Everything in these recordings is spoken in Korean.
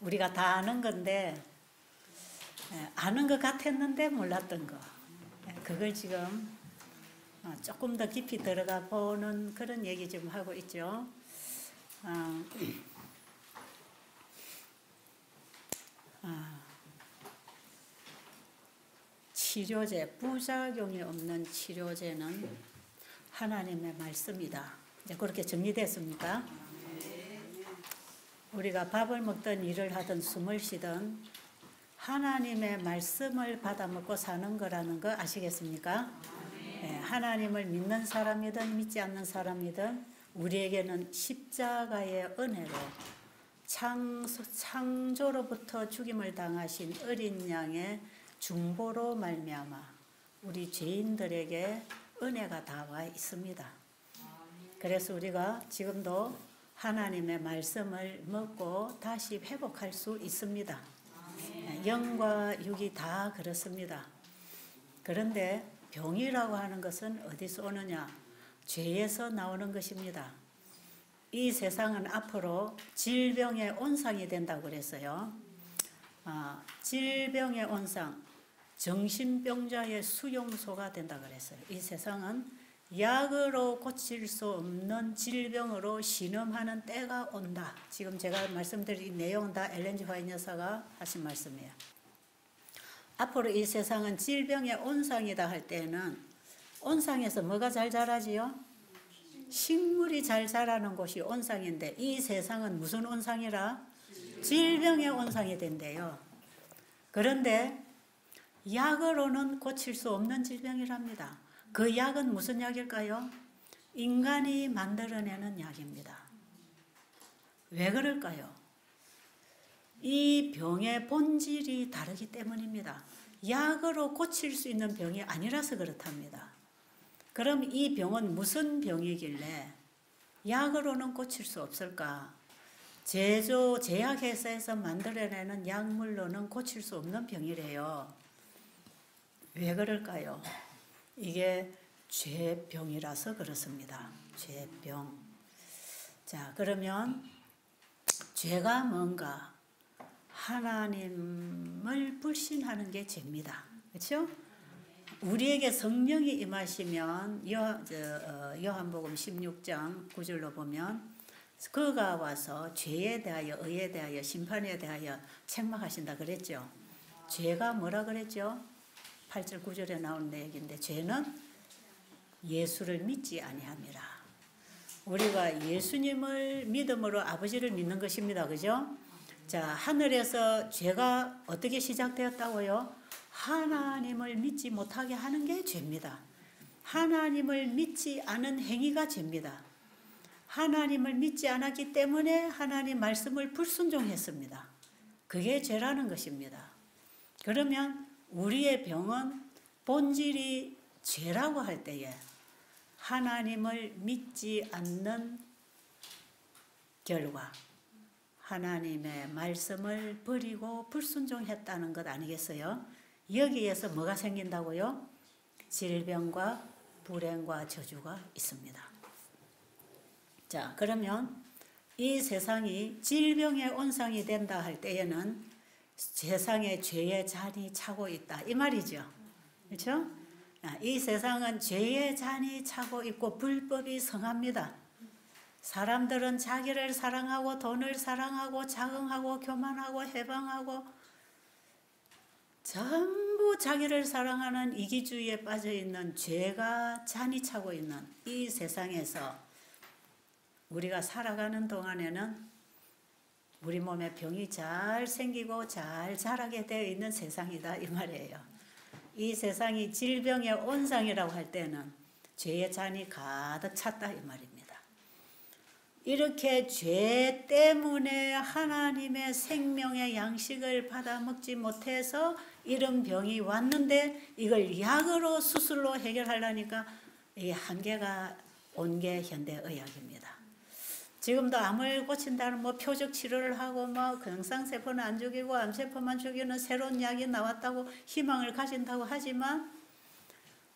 우리가 다 아는 건데 아는 것 같았는데 몰랐던 거. 그걸 지금 조금 더 깊이 들어가 보는 그런 얘기 좀 하고 있죠. 치료제, 부작용이 없는 치료제는 하나님의 말씀이다. 이제 그렇게 정리됐습니까? 우리가 밥을 먹든 일을 하든 숨을 쉬든 하나님의 말씀을 받아 먹고 사는 거라는 거 아시겠습니까? 네, 하나님을 믿는 사람이든 믿지 않는 사람이든 우리에게는 십자가의 은혜로 창조로부터 죽임을 당하신 어린 양의 중보로 말미암아 우리 죄인들에게 은혜가 닿아 있습니다. 그래서 우리가 지금도 하나님의 말씀을 먹고 다시 회복할 수 있습니다. 영과 육이 다 그렇습니다. 그런데 병이라고 하는 것은 어디서 오느냐? 죄에서 나오는 것입니다. 이 세상은 앞으로 질병의 온상이 된다고 그랬어요. 질병의 온상, 정신병자의 수용소가 된다고 그랬어요. 이 세상은 약으로 고칠 수 없는 질병으로 신음하는 때가 온다. 지금 제가 말씀드린 내용은 다 엘렌 G 화이트 여사가 하신 말씀이에요. 앞으로 이 세상은 질병의 온상이다 할 때는 온상에서 뭐가 잘 자라지요? 식물이 잘 자라는 곳이 온상인데 이 세상은 무슨 온상이라? 질병의 온상이 된대요. 그런데 약으로는 고칠 수 없는 질병이랍니다. 그 약은 무슨 약일까요? 인간이 만들어내는 약입니다. 왜 그럴까요? 이 병의 본질이 다르기 때문입니다. 약으로 고칠 수 있는 병이 아니라서 그렇답니다. 그럼 이 병은 무슨 병이길래 약으로는 고칠 수 없을까? 제약회사에서 만들어내는 약물로는 고칠 수 없는 병이래요. 왜 그럴까요? 이게 죄병이라서 그렇습니다. 죄병. 자, 그러면 죄가 뭔가? 하나님을 불신하는 게 죄입니다. 그렇죠? 우리에게 성령이 임하시면 요한복음 16장 9절로 보면 그가 와서 죄에 대하여 의에 대하여 심판에 대하여 책망하신다 그랬죠. 죄가 뭐라 그랬죠? 8절 9절에 나온 얘기인데 죄는 예수를 믿지 아니함이라. 우리가 예수님을 믿음으로 아버지를 믿는 것입니다. 그죠? 자, 하늘에서 죄가 어떻게 시작되었다고요? 하나님을 믿지 못하게 하는 게 죄입니다. 하나님을 믿지 않은 행위가 죄입니다. 하나님을 믿지 않았기 때문에 하나님 말씀을 불순종했습니다. 그게 죄라는 것입니다. 그러면 우리의 병은 본질이 죄라고 할 때에 하나님을 믿지 않는 결과 하나님의 말씀을 버리고 불순종했다는 것 아니겠어요? 여기에서 뭐가 생긴다고요? 질병과 불행과 저주가 있습니다. 자, 그러면 이 세상이 질병의 온상이 된다 할 때에는 세상에 죄의 잔이 차고 있다 이 말이죠. 그렇죠? 이 세상은 죄의 잔이 차고 있고 불법이 성합니다. 사람들은 자기를 사랑하고 돈을 사랑하고 자긍하고 교만하고 해방하고 전부 자기를 사랑하는 이기주의에 빠져있는 죄가 잔이 차고 있는 이 세상에서 우리가 살아가는 동안에는 우리 몸에 병이 잘 생기고 잘 자라게 되어 있는 세상이다 이 말이에요. 이 세상이 질병의 온상이라고 할 때는 죄의 잔이 가득 찼다 이 말입니다. 이렇게 죄 때문에 하나님의 생명의 양식을 받아 먹지 못해서 이런 병이 왔는데 이걸 약으로 수술로 해결하려니까 이 한계가 온 게 현대의학입니다. 지금도 암을 고친다는 표적 치료를 하고 근황상세포는 안 죽이고 암세포만 죽이는 새로운 약이 나왔다고 희망을 가진다고 하지만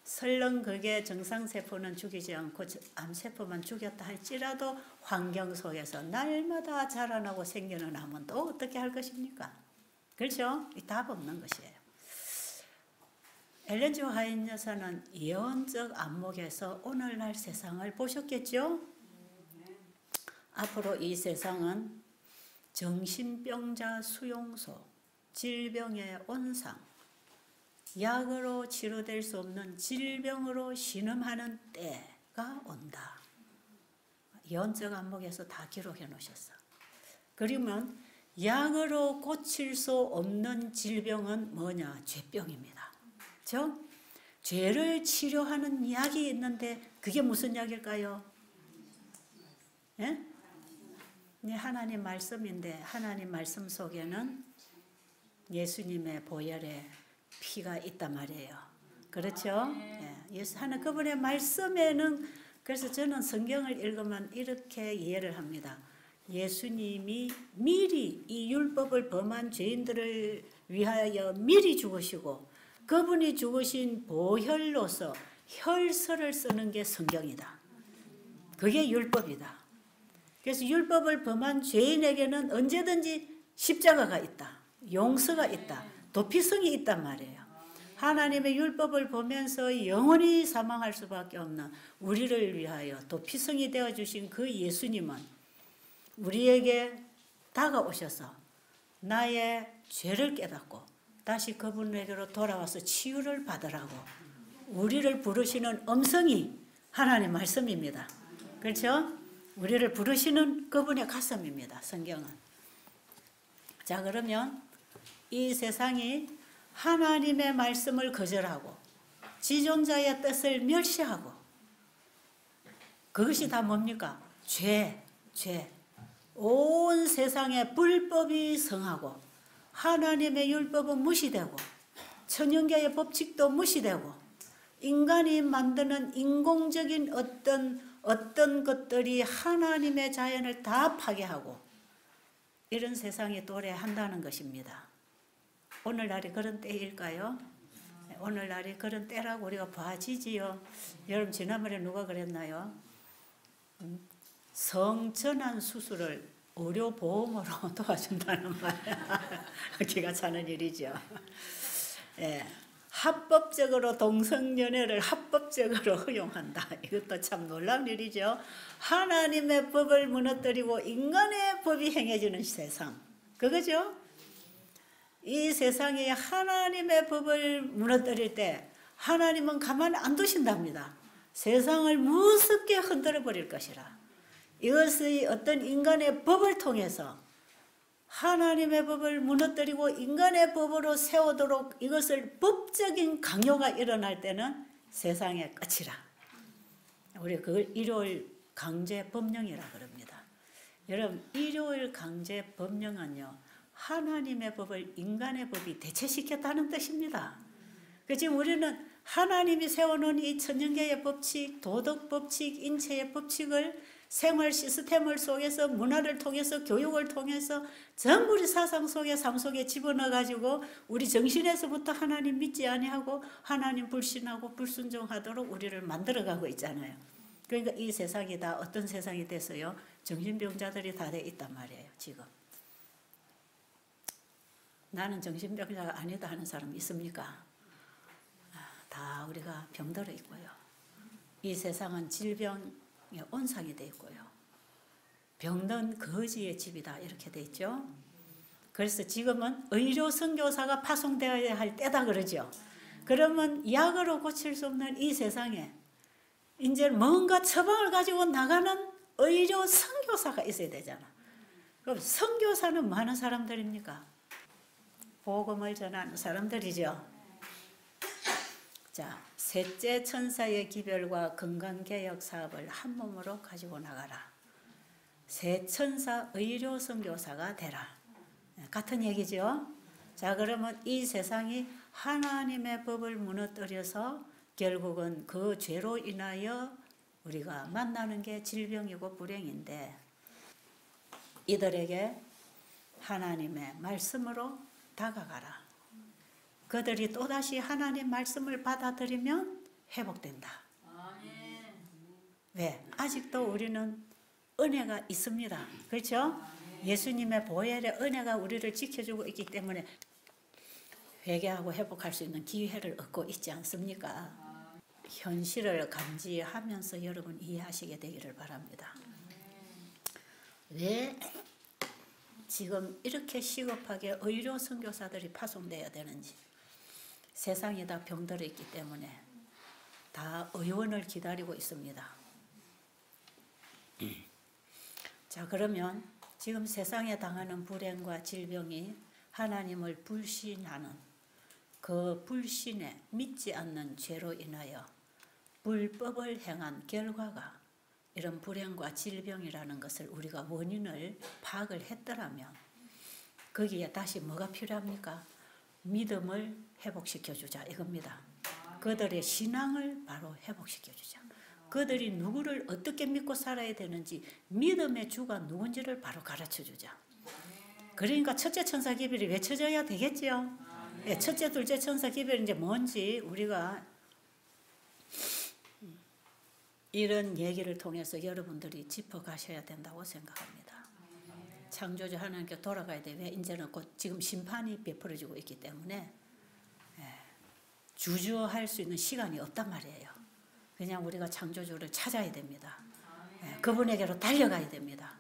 설령 그게 정상세포는 죽이지 않고 암세포만 죽였다 할지라도 환경 속에서 날마다 자라나고 생기는 암은 또 어떻게 할 것입니까? 그렇죠? 답 없는 것이에요. 엘렌 G. 화이트 여사는 예언적 안목에서 오늘날 세상을 보셨겠죠? 앞으로 이 세상은 정신병자 수용소, 질병의 온상, 약으로 치료될 수 없는 질병으로 신음하는 때가 온다. 예언적 안목에서 다 기록해 놓으셨어. 그러면 약으로 고칠 수 없는 질병은 뭐냐? 죄병입니다. 그렇죠? 죄를 치료하는 약이 있는데 그게 무슨 약일까요? 예? 하나님 말씀인데 하나님 말씀 속에는 예수님의 보혈에 피가 있단 말이에요. 그렇죠? 예. 하나 그분의 말씀에는 그래서 저는 성경을 읽으면 이렇게 이해를 합니다. 예수님이 미리 이 율법을 범한 죄인들을 위하여 미리 죽으시고 그분이 죽으신 보혈로서 혈서를 쓰는 게 성경이다. 그게 율법이다. 그래서 율법을 범한 죄인에게는 언제든지 십자가가 있다. 용서가 있다. 도피성이 있단 말이에요. 하나님의 율법을 보면서 영원히 사망할 수밖에 없는 우리를 위하여 도피성이 되어주신 그 예수님은 우리에게 다가오셔서 나의 죄를 깨닫고 다시 그분에게로 돌아와서 치유를 받으라고 우리를 부르시는 음성이 하나님 말씀입니다. 그렇죠? 우리를 부르시는 그분의 가슴입니다. 성경은. 자, 그러면 이 세상이 하나님의 말씀을 거절하고 지존자의 뜻을 멸시하고 그것이 다 뭡니까? 죄. 온 세상에 불법이 성하고 하나님의 율법은 무시되고 천연계의 법칙도 무시되고 인간이 만드는 인공적인 어떤 것들이 하나님의 자연을 다 파괴하고 이런 세상이 도래한다는 것입니다. 오늘날이 그런 때일까요? 오늘날이 그런 때라고 우리가 봐지지요. 여러분 지난번에 누가 그랬나요? 성전환 수술을 의료보험으로 도와준다는 말. 기가 차는 일이죠. 예. 합법적으로 동성연애를 합법적으로 허용한다. 이것도 참 놀라운 일이죠. 하나님의 법을 무너뜨리고 인간의 법이 행해지는 세상. 그거죠? 이 세상에 하나님의 법을 무너뜨릴 때 하나님은 가만 안 두신답니다. 세상을 무섭게 흔들어 버릴 것이라. 이것이 어떤 인간의 법을 통해서 하나님의 법을 무너뜨리고 인간의 법으로 세우도록 이것을 법적인 강요가 일어날 때는 세상의 끝이라. 우리 그걸 일요일 강제 법령이라 그럽니다. 여러분, 일요일 강제 법령은요, 하나님의 법을 인간의 법이 대체시켰다는 뜻입니다. 지금 우리는 하나님이 세워놓은 이 천연계의 법칙, 도덕 법칙, 인체의 법칙을 생활 시스템을 속에서 문화를 통해서 교육을 통해서 전부 우리 사상 속에 삶 속에 집어넣어가지고 우리 정신에서부터 하나님 믿지 아니하고 하나님 불신하고 불순종하도록 우리를 만들어가고 있잖아요. 그러니까 이 세상이 다 어떤 세상이 됐어요? 정신병자들이 다 돼 있단 말이에요. 지금. 나는 정신병자가 아니다 하는 사람 있습니까? 다 우리가 병들어 있고요. 이 세상은 질병의 온상이 돼 있고요. 병든 거지의 집이다 이렇게 돼 있죠. 그래서 지금은 의료 선교사가 파송되어야 할 때다 그러죠. 그러면 약으로 고칠 수 없는 이 세상에 이제 뭔가 처방을 가지고 나가는 의료 선교사가 있어야 되잖아. 그럼 선교사는 뭐 하는 사람들입니까? 복음을 전하는 사람들이죠. 자, 셋째 천사의 기별과 건강개혁 사업을 한 몸으로 가지고 나가라. 새 천사 의료 선교사가 되라. 같은 얘기죠. 자, 그러면 이 세상이 하나님의 법을 무너뜨려서 결국은 그 죄로 인하여 우리가 만나는 게 질병이고 불행인데 이들에게 하나님의 말씀으로 다가가라. 그들이 또다시 하나님 말씀을 받아들이면 회복된다. 왜? 아직도 우리는 은혜가 있습니다. 그렇죠? 예수님의 보혈의 은혜가 우리를 지켜주고 있기 때문에 회개하고 회복할 수 있는 기회를 얻고 있지 않습니까? 현실을 감지하면서 여러분 이해하시게 되기를 바랍니다. 왜 지금 이렇게 시급하게 의료 선교사들이 파송되어야 되는지. 세상이 다 병들어 있기 때문에 다 의원을 기다리고 있습니다. 자, 그러면 지금 세상에 당하는 불행과 질병이 하나님을 불신하는 그 불신에 믿지 않는 죄로 인하여 불법을 행한 결과가 이런 불행과 질병이라는 것을 우리가 원인을 파악을 했더라면 거기에 다시 뭐가 필요합니까? 믿음을 회복시켜주자 이겁니다. 그들의 신앙을 바로 회복시켜주자. 그들이 누구를 어떻게 믿고 살아야 되는지 믿음의 주가 누군지를 바로 가르쳐주자. 그러니까 첫째 천사 기별이 외쳐져야 되겠죠. 네, 첫째, 둘째 천사 기별이 이제 뭔지 우리가 이런 얘기를 통해서 여러분들이 짚어가셔야 된다고 생각합니다. 창조주 하나님께 돌아가야 돼. 왜? 이제는 곧 지금 심판이 베풀어지고 있기 때문에 주저할 수 있는 시간이 없단 말이에요. 그냥 우리가 창조주를 찾아야 됩니다. 그분에게로 달려가야 됩니다.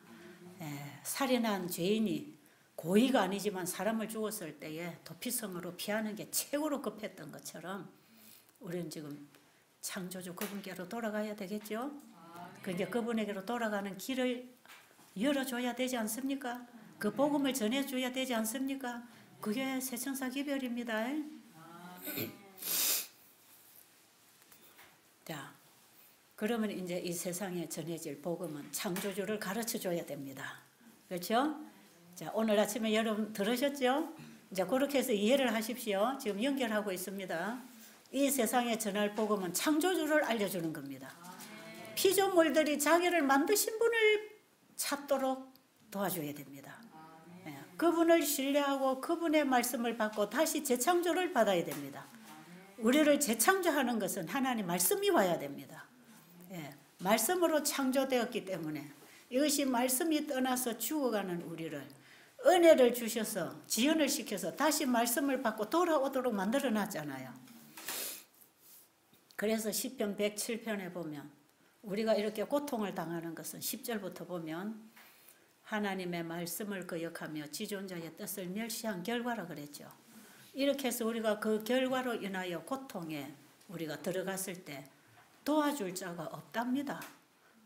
살인한 죄인이 고의가 아니지만 사람을 죽었을 때에 도피성으로 피하는 게 최고로 급했던 것처럼 우리는 지금 창조주 그분께로 돌아가야 되겠죠. 그러니까 그분에게로 돌아가는 길을 열어줘야 되지 않습니까? 그 복음을 전해줘야 되지 않습니까? 그게 새천사 기별입니다. 자, 그러면 이제 이 세상에 전해질 복음은 창조주를 가르쳐줘야 됩니다. 그렇죠? 자, 오늘 아침에 여러분 들으셨죠? 이제 그렇게 해서 이해를 하십시오. 지금 연결하고 있습니다. 이 세상에 전할 복음은 창조주를 알려주는 겁니다. 피조물들이 자기를 만드신 분을 찾도록 도와줘야 됩니다. 그분을 신뢰하고 그분의 말씀을 받고 다시 재창조를 받아야 됩니다. 우리를 재창조하는 것은 하나님 말씀이 와야 됩니다. 말씀으로 창조되었기 때문에 이것이 말씀이 떠나서 죽어가는 우리를 은혜를 주셔서 지연을 시켜서 다시 말씀을 받고 돌아오도록 만들어놨잖아요. 그래서 시편 107편에 보면 우리가 이렇게 고통을 당하는 것은 10절부터 보면 하나님의 말씀을 거역하며 지존자의 뜻을 멸시한 결과라 그랬죠. 이렇게 해서 우리가 그 결과로 인하여 고통에 우리가 들어갔을 때 도와줄 자가 없답니다.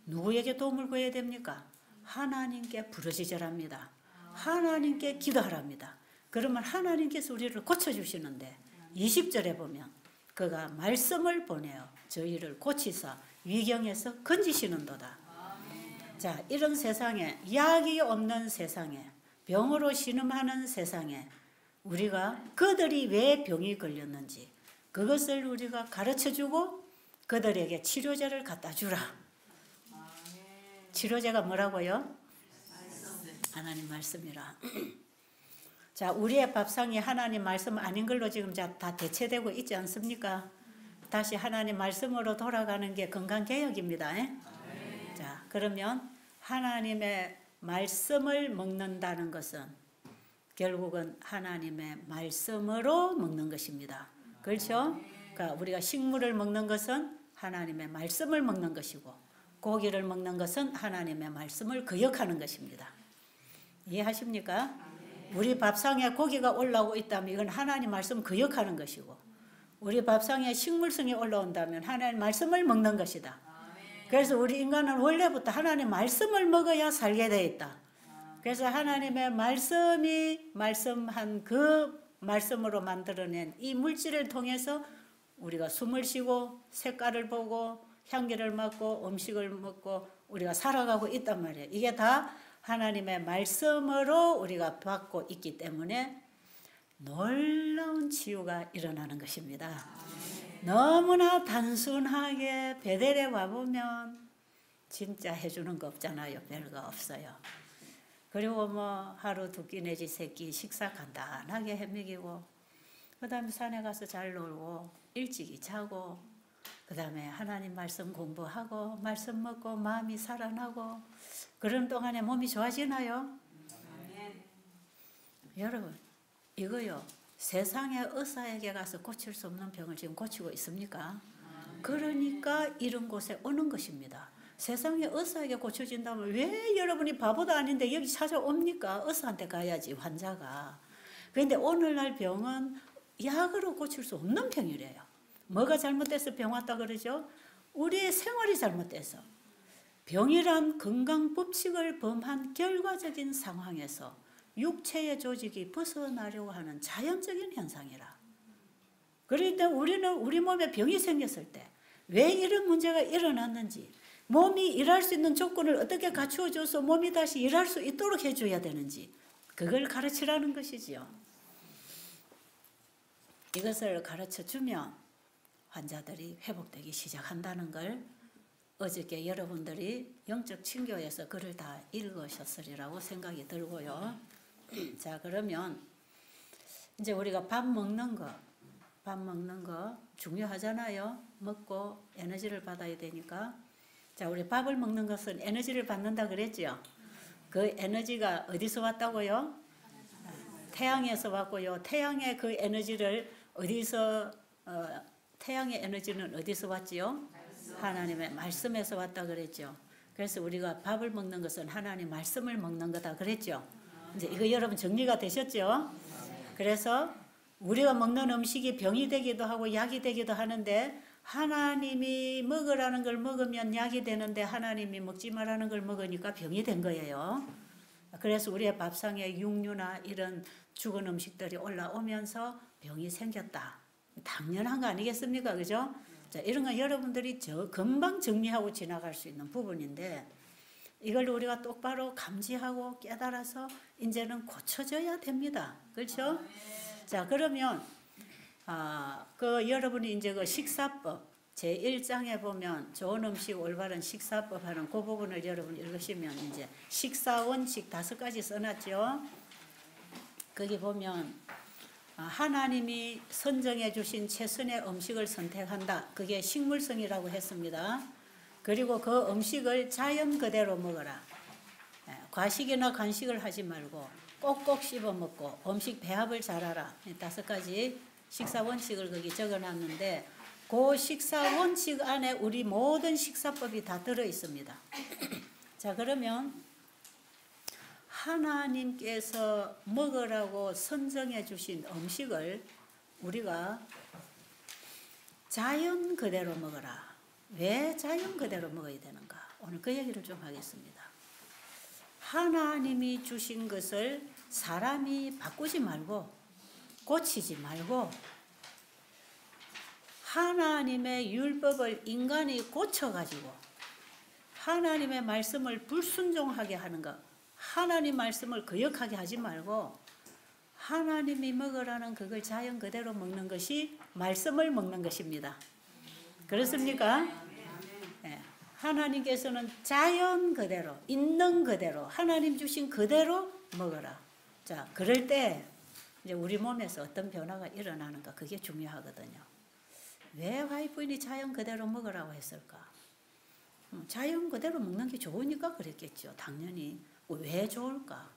누구에게 도움을 구해야 됩니까? 하나님께 부르짖으랍니다. 하나님께 기도하랍니다. 그러면 하나님께서 우리를 고쳐주시는데 20절에 보면 그가 말씀을 보내어 저희를 고치사 위경에서 건지시는도다. 자, 이런 세상에 약이 없는 세상에 병으로 신음하는 세상에 우리가 그들이 왜 병이 걸렸는지 그것을 우리가 가르쳐주고 그들에게 치료제를 갖다 주라. 치료제가 뭐라고요? 하나님 말씀이라. 자, 우리의 밥상이 하나님 말씀 아닌 걸로 지금 다 대체되고 있지 않습니까? 다시 하나님 말씀으로 돌아가는 게 건강개혁입니다. 자, 그러면 하나님의 말씀을 먹는다는 것은 결국은 하나님의 말씀으로 먹는 것입니다. 그렇죠? 그러니까 우리가 식물을 먹는 것은 하나님의 말씀을 먹는 것이고 고기를 먹는 것은 하나님의 말씀을 거역하는 것입니다. 이해하십니까? 우리 밥상에 고기가 올라오고 있다면 이건 하나님 말씀 거역하는 것이고 우리 밥상에 식물성이 올라온다면 하나님 말씀을 먹는 것이다. 그래서 우리 인간은 원래부터 하나님 말씀을 먹어야 살게 되어 있다. 그래서 하나님의 말씀이 말씀한 그 말씀으로 만들어낸 이 물질을 통해서 우리가 숨을 쉬고 색깔을 보고 향기를 맡고 음식을 먹고 우리가 살아가고 있단 말이에요. 이게 다 하나님의 말씀으로 우리가 받고 있기 때문에 놀라운 치유가 일어나는 것입니다. 너무나 단순하게 베델에 와보면 진짜 해주는 거 없잖아요. 별거 없어요. 그리고 뭐 하루 두 끼 내지 세 끼 식사 간단하게 해먹이고 그 다음에 산에 가서 잘 놀고 일찍이 자고 그 다음에 하나님 말씀 공부하고 말씀 먹고 마음이 살아나고 그런 동안에 몸이 좋아지나요? 여러분 이거요 세상의 의사에게 가서 고칠 수 없는 병을 지금 고치고 있습니까? 그러니까 이런 곳에 오는 것입니다. 세상의 의사에게 고쳐진다면 왜 여러분이 바보도 아닌데 여기 찾아옵니까? 의사한테 가야지 환자가. 그런데 오늘날 병은 약으로 고칠 수 없는 병이래요. 뭐가 잘못돼서 병 왔다 그러죠? 우리의 생활이 잘못돼서. 병이란 건강 법칙을 범한 결과적인 상황에서 육체의 조직이 벗어나려고 하는 자연적인 현상이라. 그러니까 우리는 우리 몸에 병이 생겼을 때 왜 이런 문제가 일어났는지 몸이 일할 수 있는 조건을 어떻게 갖추어줘서 몸이 다시 일할 수 있도록 해줘야 되는지 그걸 가르치라는 것이지요. 이것을 가르쳐주면 환자들이 회복되기 시작한다는 걸 어저께 여러분들이 영적 친교에서 글을 다 읽으셨으리라고 생각이 들고요. 자 그러면 이제 우리가 밥 먹는 거 중요하잖아요. 먹고 에너지를 받아야 되니까. 자 우리 밥을 먹는 것은 에너지를 받는다 그랬죠. 그 에너지가 어디서 왔다고요? 태양에서 왔고요. 태양의 그 에너지를 어디서 태양의 에너지는 어디서 왔지요? 하나님의 말씀에서 왔다 그랬죠. 그래서 우리가 밥을 먹는 것은 하나님 말씀을 먹는 거다 그랬죠. 이제 이거 여러분 정리가 되셨죠? 그래서 우리가 먹는 음식이 병이 되기도 하고 약이 되기도 하는데 하나님이 먹으라는 걸 먹으면 약이 되는데 하나님이 먹지 말라는 걸 먹으니까 병이 된 거예요. 그래서 우리의 밥상에 육류나 이런 죽은 음식들이 올라오면서 병이 생겼다. 당연한 거 아니겠습니까? 그죠? 자, 이런 거 여러분들이 금방 정리하고 지나갈 수 있는 부분인데 이걸 우리가 똑바로 감지하고 깨달아서 이제는 고쳐져야 됩니다. 그렇죠? 자, 그러면 그 여러분이 이제 그 식사법 제1장에 보면 좋은 음식 올바른 식사법 하는 그 부분을 여러분 읽으시면 이제 식사 원칙 5가지 써놨죠. 거기 보면 하나님이 선정해 주신 최선의 음식을 선택한다. 그게 식물성이라고 했습니다. 그리고 그 음식을 자연 그대로 먹어라. 과식이나 간식을 하지 말고 꼭꼭 씹어 먹고 음식 배합을 잘하라. 5가지 식사 원칙을 거기 적어놨는데 그 식사 원칙 안에 우리 모든 식사법이 다 들어 있습니다. 자 그러면 하나님께서 먹으라고 선정해 주신 음식을 우리가 자연 그대로 먹어라. 왜 자연 그대로 먹어야 되는가? 오늘 그 얘기를 좀 하겠습니다. 하나님이 주신 것을 사람이 바꾸지 말고 고치지 말고 하나님의 율법을 인간이 고쳐가지고 하나님의 말씀을 불순종하게 하는 것, 하나님 말씀을 거역하게 하지 말고 하나님이 먹으라는 그걸 자연 그대로 먹는 것이 말씀을 먹는 것입니다. 그렇습니까? 네. 하나님께서는 자연 그대로 있는 그대로 하나님 주신 그대로 먹어라. 자, 그럴 때 이제 우리 몸에서 어떤 변화가 일어나는가 그게 중요하거든요. 왜 와이프인이 자연 그대로 먹으라고 했을까? 자연 그대로 먹는 게 좋으니까 그랬겠죠. 당연히. 왜 좋을까?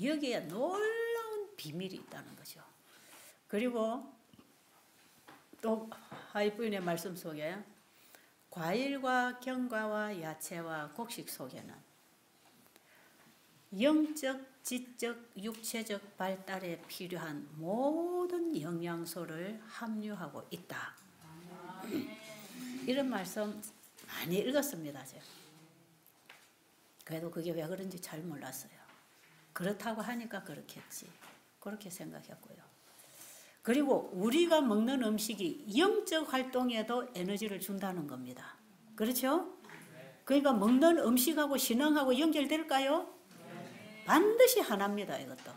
여기에 놀라운 비밀이 있다는 거죠. 그리고 또 와이프인의 말씀 속에 과일과 견과와 야채와 곡식 속에는 영적, 지적, 육체적 발달에 필요한 모든 영양소를 함유하고 있다. 이런 말씀 많이 읽었습니다. 제가. 그래도 그게 왜 그런지 잘 몰랐어요. 그렇다고 하니까 그렇겠지. 그렇게 생각했고요. 그리고 우리가 먹는 음식이 영적 활동에도 에너지를 준다는 겁니다. 그렇죠? 그러니까 먹는 음식하고 신앙하고 연결될까요? 반드시 하나입니다. 이것도.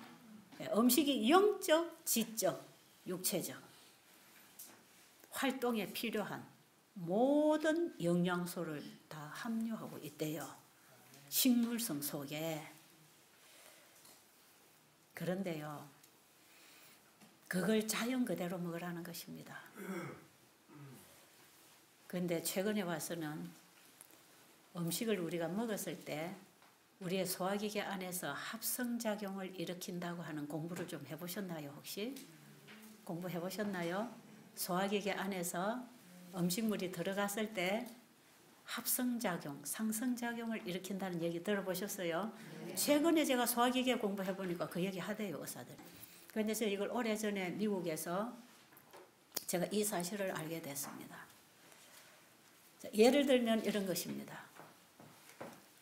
음식이 영적, 지적, 육체적 활동에 필요한 모든 영양소를 다 함유하고 있대요. 식물성 속에. 그런데요. 그걸 자연 그대로 먹으라는 것입니다. 근데 최근에 와서는 음식을 우리가 먹었을 때 우리의 소화기계 안에서 합성작용을 일으킨다고 하는 공부를 좀 해보셨나요, 혹시? 공부해보셨나요? 소화기계 안에서 음식물이 들어갔을 때 합성작용, 상승작용을 일으킨다는 얘기 들어보셨어요? 최근에 제가 소화기계 공부해보니까 그 얘기 하대요, 의사들. 그런데 제가 이걸 오래전에 미국에서 제가 이 사실을 알게 됐습니다. 예를 들면 이런 것입니다.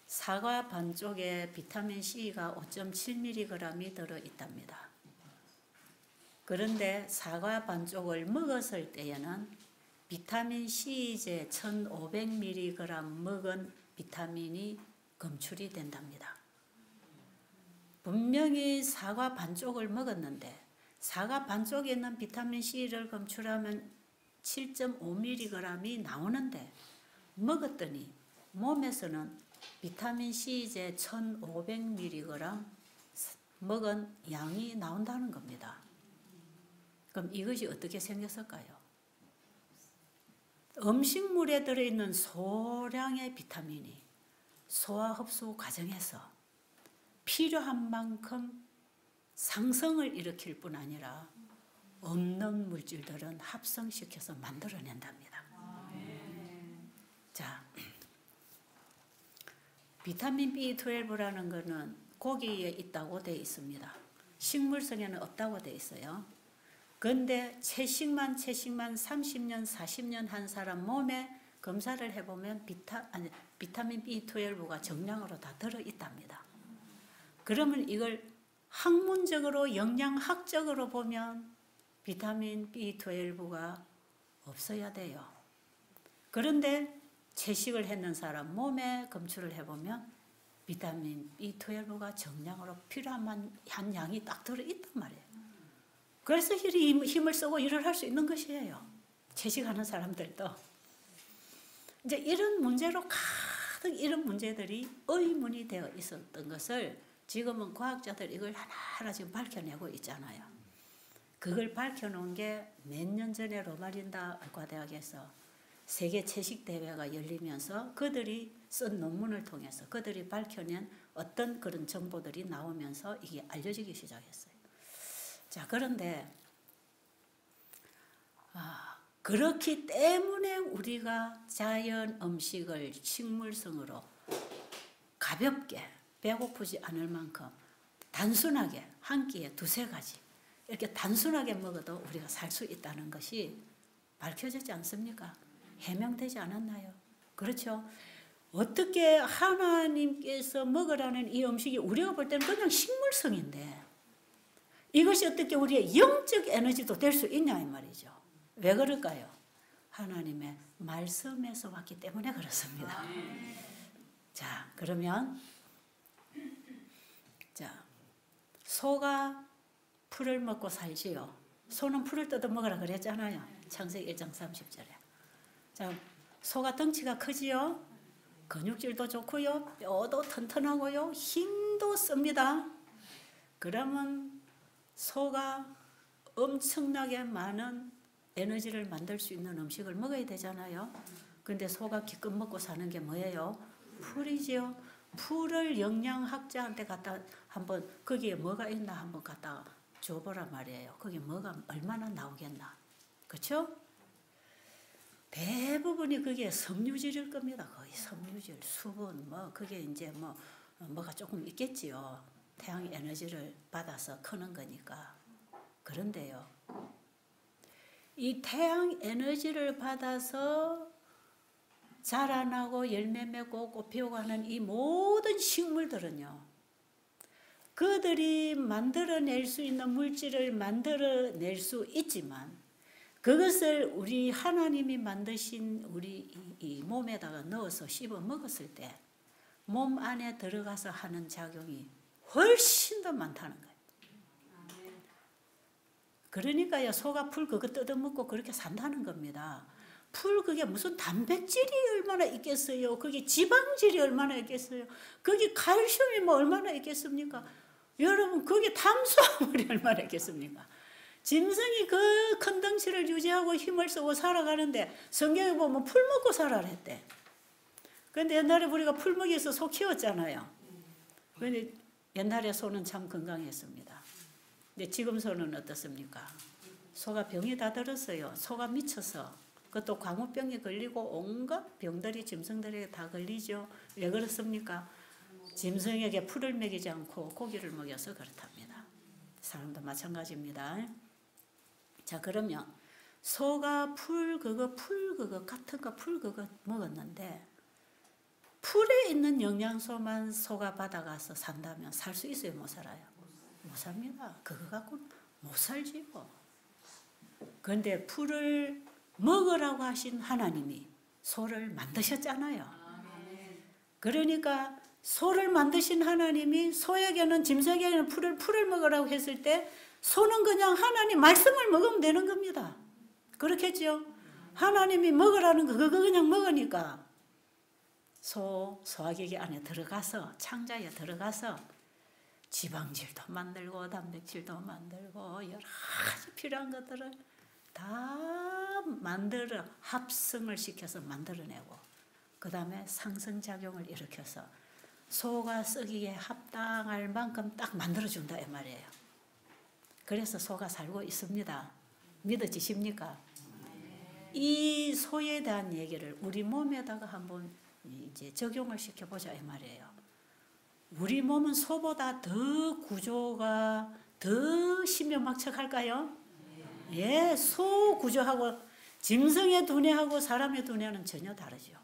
사과 반쪽에 비타민 C가 5.7mg이 들어있답니다. 그런데 사과 반쪽을 먹었을 때에는 비타민 C제 1500mg 먹은 비타민이 검출이 된답니다. 분명히 사과 반쪽을 먹었는데 사과 반쪽에 있는 비타민 C를 검출하면 7.5mg이 나오는데 먹었더니 몸에서는 비타민 C제 1500mg 먹은 양이 나온다는 겁니다. 그럼 이것이 어떻게 생겼을까요? 음식물에 들어있는 소량의 비타민이 소화 흡수 과정에서 필요한 만큼 상승을 일으킬 뿐 아니라 없는 물질들은 합성시켜서 만들어낸답니다. 자, 비타민 B12라는 것은 고기에 있다고 되어 있습니다. 식물성에는 없다고 되어 있어요. 그런데 채식만 30년, 40년 한 사람 몸에 검사를 해보면 비타민 B12가 정량으로 다 들어있답니다. 그러면 이걸 학문적으로 영양학적으로 보면 비타민 B12가 없어야 돼요. 그런데 채식을 했는 사람 몸에 검출을 해보면 비타민 B12가 정량으로 필요한 한 양이 딱 들어있단 말이에요. 그래서 힘을 쓰고 일을 할 수 있는 것이에요. 채식하는 사람들도. 이제 이런 문제로 가득 이런 문제들이 의문이 되어 있었던 것을 지금은 과학자들 이걸 하나하나 지금 밝혀내고 있잖아요. 그걸 밝혀놓은 게 몇 년 전에 로마린다 의과대학에서 세계 채식대회가 열리면서 그들이 쓴 논문을 통해서 그들이 밝혀낸 어떤 그런 정보들이 나오면서 이게 알려지기 시작했어요. 자, 그런데 그렇기 때문에 우리가 자연 음식을 식물성으로 가볍게 배고프지 않을 만큼 단순하게 한 끼에 두세 가지 이렇게 단순하게 먹어도 우리가 살 수 있다는 것이 밝혀지지 않습니까? 해명되지 않았나요? 그렇죠? 어떻게 하나님께서 먹으라는 이 음식이 우리가 볼 때는 그냥 식물성인데 이것이 어떻게 우리의 영적 에너지도 될 수 있냐 이 말이죠. 왜 그럴까요? 하나님의 말씀에서 왔기 때문에 그렇습니다. 자, 그러면 자, 소가 풀을 먹고 살지요. 소는 풀을 뜯어 먹으라 그랬잖아요. 창세기 1장 30절에. 자, 소가 덩치가 크지요. 근육질도 좋고요. 뼈도 튼튼하고요. 힘도 씁니다. 그러면 소가 엄청나게 많은 에너지를 만들 수 있는 음식을 먹어야 되잖아요. 근데 소가 기껏 먹고 사는 게 뭐예요? 풀이지요. 풀을 영양학자한테 갖다 한번 거기에 뭐가 있나 한번 갖다 줘보라 말이에요. 거기 뭐가 얼마나 나오겠나. 그렇죠? 대부분이 그게 섬유질일 겁니다. 거의 섬유질, 수분, 뭐 그게 이제 뭐가 조금 있겠지요. 태양 에너지를 받아서 크는 거니까. 그런데요, 이 태양 에너지를 받아서 자라나고 열매 맺고 꽃 피우고 하는 이 모든 식물들은요, 그들이 만들어낼 수 있는 물질을 만들어낼 수 있지만 그것을 우리 하나님이 만드신 우리 이 몸에다가 넣어서 씹어 먹었을 때 몸 안에 들어가서 하는 작용이 훨씬 더 많다는 거예요. 그러니까요, 소가 풀 그거 뜯어먹고 그렇게 산다는 겁니다. 풀 그게 무슨 단백질이 얼마나 있겠어요? 그게 지방질이 얼마나 있겠어요? 거기 칼슘이 뭐 얼마나 있겠습니까? 여러분, 거기 탄수화물이 얼마나 있겠습니까? 짐승이 그 큰 덩치를 유지하고 힘을 쓰고 살아가는데 성경에 보면 풀 먹고 살아라 했대. 그런데 옛날에 우리가 풀 먹여서 소 키웠잖아요. 그런데 옛날에 소는 참 건강했습니다. 근데 지금 소는 어떻습니까? 소가 병이 다 들었어요. 소가 미쳐서. 그것도 광우병에 걸리고 온갖 병들이 짐승들에게 다 걸리죠. 왜 그렇습니까? 짐승에게 풀을 먹이지 않고 고기를 먹여서 그렇답니다. 사람도 마찬가지입니다. 자, 그러면 소가 풀 그거 같은 거 풀 그거 먹었는데 풀에 있는 영양소만 소가 받아가서 산다면 살 수 있어요? 못 살아요? 못 삽니다. 그거 갖고 못 살지요. 그런데 풀을 먹으라고 하신 하나님이 소를 만드셨잖아요. 그러니까 소를 만드신 하나님이 소에게는 짐승에게는 풀을 먹으라고 했을 때 소는 그냥 하나님 말씀을 먹으면 되는 겁니다. 그렇겠죠? 하나님이 먹으라는 거 그거 그냥 먹으니까 소화기계 안에 들어가서 창자에 들어가서 지방질도 만들고 단백질도 만들고 여러 가지 필요한 것들을 다 만들어 합성을 시켜서 만들어내고 그 다음에 상승작용을 일으켜서 소가 썩이에 합당할 만큼 딱 만들어준다 이 말이에요. 그래서 소가 살고 있습니다. 믿어지십니까? 이 소에 대한 얘기를 우리 몸에다가 한번 이제 적용을 시켜보자 이 말이에요. 우리 몸은 소보다 더 구조가 더 신명막측할까요? 예, 소 구조하고 짐승의 두뇌하고 사람의 두뇌는 전혀 다르죠.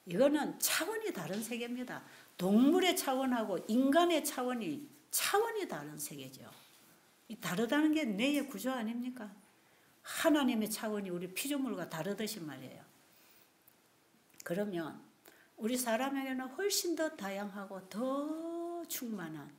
이거는 차원이 다른 세계입니다. 동물의 차원하고 인간의 차원이 다른 세계죠. 다르다는 게 뇌의 구조 아닙니까? 하나님의 차원이 우리 피조물과 다르듯이 말이에요. 그러면 우리 사람에게는 훨씬 더 다양하고 더 충만한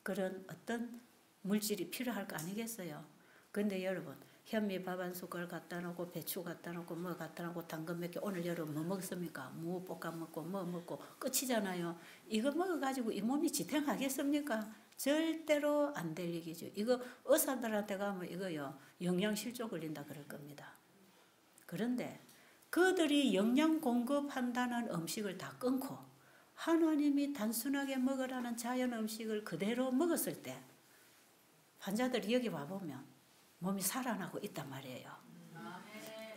그런 어떤 물질이 필요할 거 아니겠어요? 근데 여러분 현미 밥 한 숟갈 갖다 놓고 배추 갖다 놓고 뭐 갖다 놓고 당근 몇 개 오늘 여러분 뭐 먹습니까? 무 볶아 먹고 뭐 먹고 끝이잖아요. 이거 먹어가지고 이 몸이 지탱하겠습니까? 절대로 안 될 얘기죠. 이거 의사들한테 가면 이거요 영양실조 걸린다 그럴 겁니다. 그런데 그들이 영양 공급한다는 음식을 다 끊고 하나님이 단순하게 먹으라는 자연 음식을 그대로 먹었을 때 환자들이 여기 와보면 몸이 살아나고 있단 말이에요.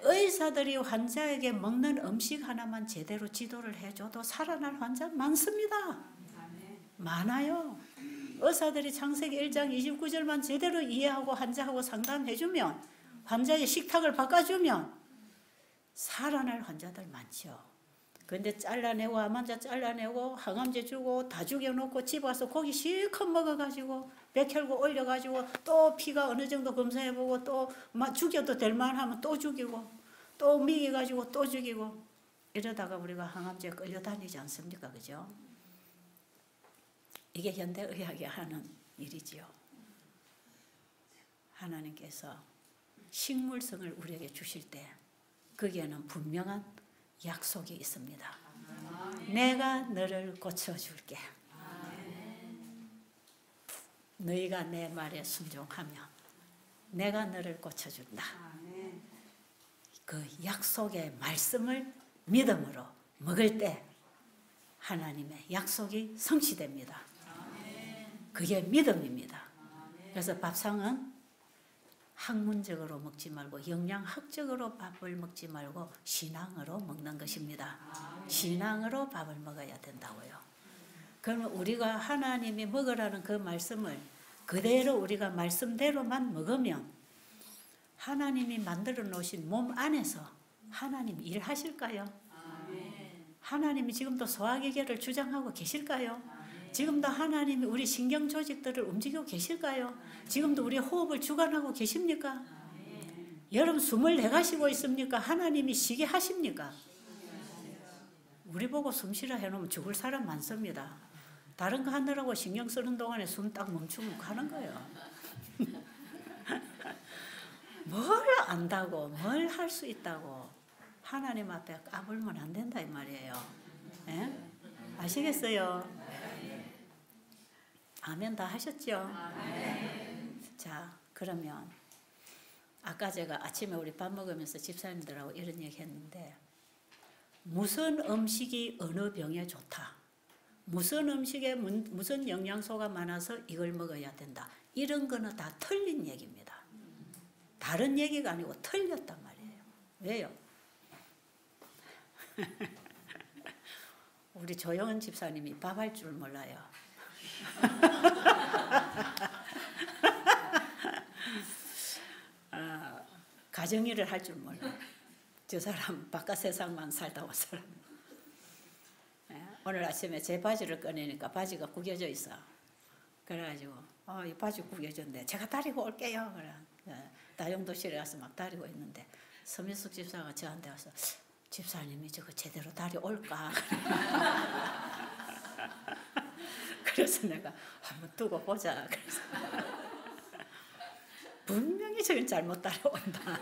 의사들이 환자에게 먹는 음식 하나만 제대로 지도를 해줘도 살아날 환자 많습니다. 많아요. 의사들이 창세기 1장 29절만 제대로 이해하고 환자하고 상담해주면 환자의 식탁을 바꿔주면 살아날 환자들 많죠. 그런데 잘라내고 암환자 잘라내고 항암제 주고 다 죽여놓고 집 와서 고기 실컷 먹어가지고 백혈구 올려가지고 또 피가 어느 정도 검사해보고 또 죽여도 될 만하면 또 죽이고 또 미겨가지고 또 죽이고 이러다가 우리가 항암제에 끌려다니지 않습니까? 그죠? 이게 현대의학이 하는 일이지요. 하나님께서 식물성을 우리에게 주실 때 거기에는 분명한 약속이 있습니다. 내가 너를 고쳐줄게. 너희가 내 말에 순종하면 내가 너를 고쳐준다. 그 약속의 말씀을 믿음으로 먹을 때 하나님의 약속이 성취됩니다. 그게 믿음입니다. 그래서 밥상은 학문적으로 먹지 말고 영양학적으로 밥을 먹지 말고 신앙으로 먹는 것입니다. 신앙으로 밥을 먹어야 된다고요. 그러면 우리가 하나님이 먹으라는 그 말씀을 그대로 우리가 말씀대로만 먹으면 하나님이 만들어 놓으신 몸 안에서 하나님 일하실까요? 하나님이 지금도 소화기계를 주장하고 계실까요? 지금도 하나님이 우리 신경 조직들을 움직이고 계실까요? 지금도 우리 호흡을 주관하고 계십니까? 여러분 숨을 내가시고 있습니까? 하나님이 쉬게 하십니까? 우리 보고 숨 쉬라 해놓으면 죽을 사람 많습니다. 다른 거 하느라고 신경 쓰는 동안에 숨 딱 멈추면 가는 거예요. 뭘 안다고 뭘 할 수 있다고 하나님 앞에 까불면 안 된다 이 말이에요. 예? 아시겠어요? 아멘 다 하셨죠? 자, 그러면 아까 제가 아침에 우리 밥 먹으면서 집사님들하고 이런 얘기 했는데, 무슨 음식이 어느 병에 좋다, 무슨 음식에 무슨 영양소가 많아서 이걸 먹어야 된다, 이런 거는 다 틀린 얘기입니다. 다른 얘기가 아니고 틀렸단 말이에요. 왜요? 우리 조영은 집사님이 밥할 줄 몰라요. 가정일을 할 줄 몰라요. 저 사람 바깥 세상만 살다 온 사람. 오늘 아침에 제 바지를 꺼내니까 바지가 구겨져 있어. 그래가지고 이 바지 구겨졌는데 제가 다리고 올게요. 그래. 다용도실에 가서 막 다리고 있는데 서민숙 집사가 저한테 와서 집사님이 저거 제대로 다리 올까? 그래서 내가 한번 두고 보자. 그래서 분명히 저건 잘못 다려온다.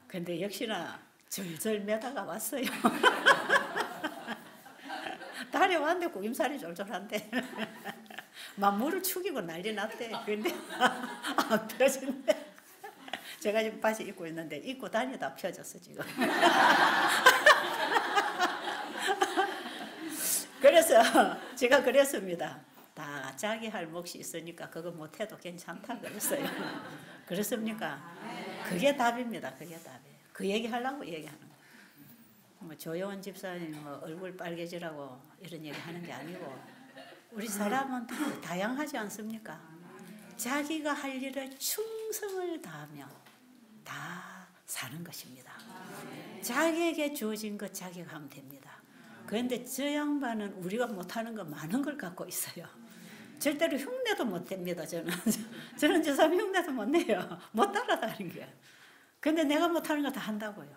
근데 역시나 절절 매다가 왔어요. 다려왔는데 구김살이 졸졸한데 막 물을 축이고 난리 났대. 근데 안 펴진대. 제가 지금 바지 입고 있는데 입고 다니다 펴졌어 지금. 그래서 제가 그랬습니다. 다 자기 할 몫이 있으니까 그거 못해도 괜찮다 그랬어요. 그렇습니까? 그게 답입니다. 그게 답이에요. 그 얘기 하려고 얘기하는 거예요. 뭐 조영원 집사님 뭐 얼굴 빨개지라고 이런 얘기 하는 게 아니고, 우리 사람은 다 다양하지 않습니까? 자기가 할 일을 충성을 다하며 다 사는 것입니다. 자기에게 주어진 것 자기가 하면 됩니다. 그런데 저 양반은 우리가 못하는 거 많은 걸 갖고 있어요. 절대로 흉내도 못 냅니다. 저는 저 사람 흉내도 못 내요. 못 따라다니는 거예요. 근데 내가 못하는 거 다 한다고요.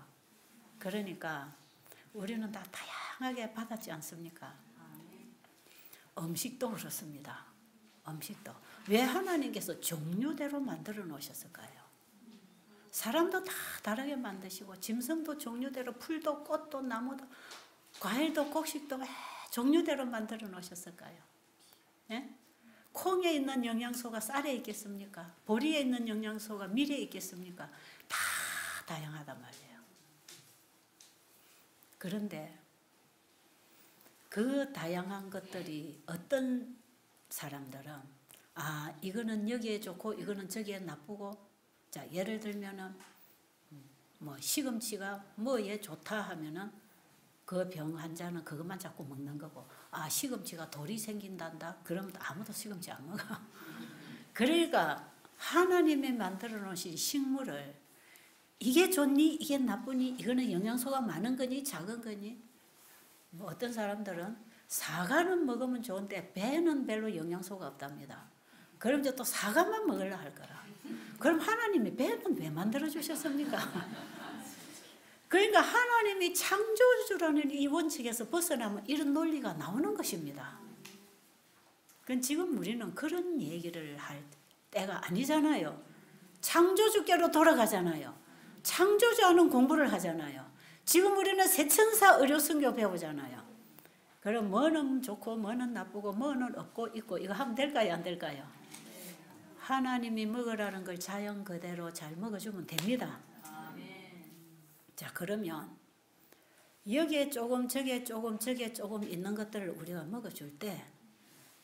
그러니까 우리는 다 다양하게 받았지 않습니까? 음식도 그렇습니다. 음식도. 왜 하나님께서 종류대로 만들어 놓으셨을까요? 사람도 다 다르게 만드시고, 짐승도 종류대로, 풀도 꽃도 나무도 과일도 곡식도 왜 종류대로 만들어 놓으셨을까요? 예? 콩에 있는 영양소가 쌀에 있겠습니까? 보리에 있는 영양소가 밀에 있겠습니까? 다 다양하단 말이에요. 그런데 그 다양한 것들이 어떤 사람들은 이거는 여기에 좋고 이거는 저기에 나쁘고, 자 예를 들면은 뭐 시금치가 뭐에 좋다 하면은 그 병 환자는 그것만 자꾸 먹는 거고, 시금치가 돌이 생긴단다 그러면 아무도 시금치 안 먹어. 그러니까 하나님이 만들어 놓으신 식물을 이게 좋니 이게 나쁘니, 이거는 영양소가 많은 거니 작은 거니, 뭐 어떤 사람들은 사과는 먹으면 좋은데 배는 별로 영양소가 없답니다. 그럼 이제 또 사과만 먹으려 할 거라. 그럼 하나님이 배는 왜 만들어 주셨습니까? 그러니까 하나님이 창조주라는 이 원칙에서 벗어나면 이런 논리가 나오는 것입니다. 그건 지금 우리는 그런 얘기를 할 때가 아니잖아요. 창조주께로 돌아가잖아요. 창조주하는 공부를 하잖아요. 지금 우리는 새천사 의료성교 배우잖아요. 그럼 뭐는 좋고 뭐는 나쁘고 뭐는 없고 있고 이거 하면 될까요? 안 될까요? 하나님이 먹으라는 걸 자연 그대로 잘 먹어주면 됩니다. 자, 그러면 여기에 조금 저기에 조금 저기에 조금 있는 것들을 우리가 먹어줄 때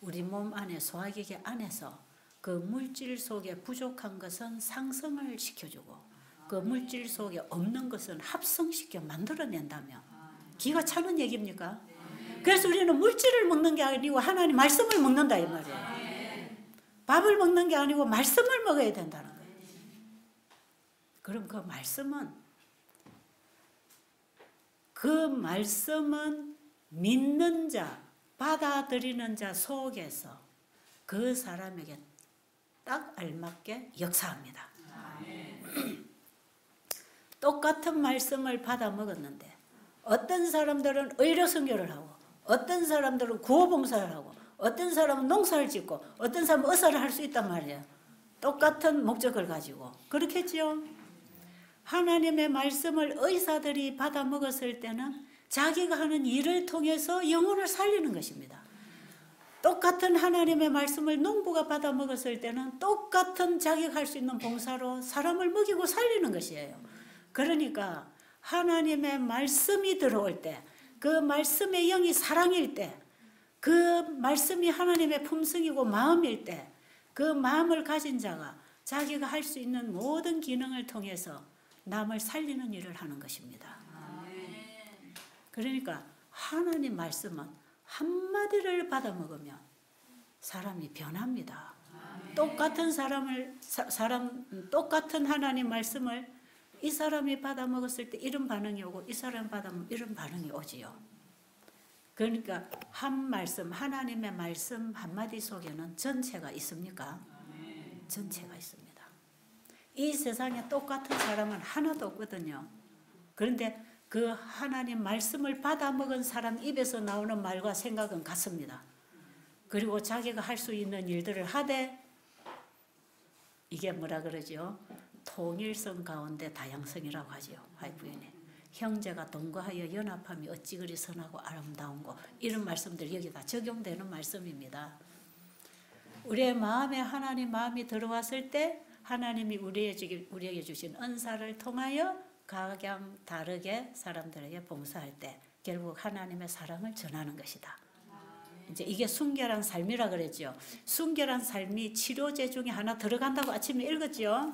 우리 몸 안에 소화기계 안에서 그 물질 속에 부족한 것은 상승을 시켜주고, 그 물질 속에 없는 것은 합성시켜 만들어낸다며 기가 차는 얘기입니까? 그래서 우리는 물질을 먹는 게 아니고 하나님 말씀을 먹는다 이 말이에요. 밥을 먹는 게 아니고 말씀을 먹어야 된다는 거예요. 그럼 그 말씀은 믿는 자, 받아들이는 자 속에서 그 사람에게 딱 알맞게 역사합니다. 똑같은 말씀을 받아 먹었는데 어떤 사람들은 의료 선교를 하고, 어떤 사람들은 구호봉사를 하고, 어떤 사람은 농사를 짓고, 어떤 사람은 의사를 할 수 있단 말이에요. 똑같은 목적을 가지고. 그렇겠죠? 하나님의 말씀을 의사들이 받아 먹었을 때는 자기가 하는 일을 통해서 영혼을 살리는 것입니다. 똑같은 하나님의 말씀을 농부가 받아 먹었을 때는 똑같은 자기가 할 수 있는 봉사로 사람을 먹이고 살리는 것이에요. 그러니까 하나님의 말씀이 들어올 때, 그 말씀의 영이 사랑일 때, 그 말씀이 하나님의 품성이고 마음일 때, 그 마음을 가진 자가 자기가 할 수 있는 모든 기능을 통해서 남을 살리는 일을 하는 것입니다. 그러니까 하나님 말씀은 한마디를 받아 먹으면 사람이 변합니다. 똑같은 똑같은 하나님 말씀을 이 사람이 받아 먹었을 때 이런 반응이 오고 이 사람이 받아 먹으면 이런 반응이 오지요. 그러니까 한 말씀, 하나님의 말씀 한마디 속에는 전체가 있습니까? 전체가 있습니다. 이 세상에 똑같은 사람은 하나도 없거든요. 그런데 그 하나님 말씀을 받아 먹은 사람 입에서 나오는 말과 생각은 같습니다. 그리고 자기가 할 수 있는 일들을 하되, 이게 뭐라 그러죠? 통일성 가운데 다양성이라고 하죠. 화이부인에 형제가 동거하여 연합함이 어찌 그리 선하고 아름다운고, 이런 말씀들 여기다 적용되는 말씀입니다. 우리의 마음에 하나님 마음이 들어왔을 때 하나님이 우리에게 주신 은사를 통하여 각양 다르게 사람들에게 봉사할 때 결국 하나님의 사랑을 전하는 것이다. 이제 이게 순결한 삶이라 그랬죠. 순결한 삶이 치료제 중에 하나 들어간다고 아침에 읽었죠.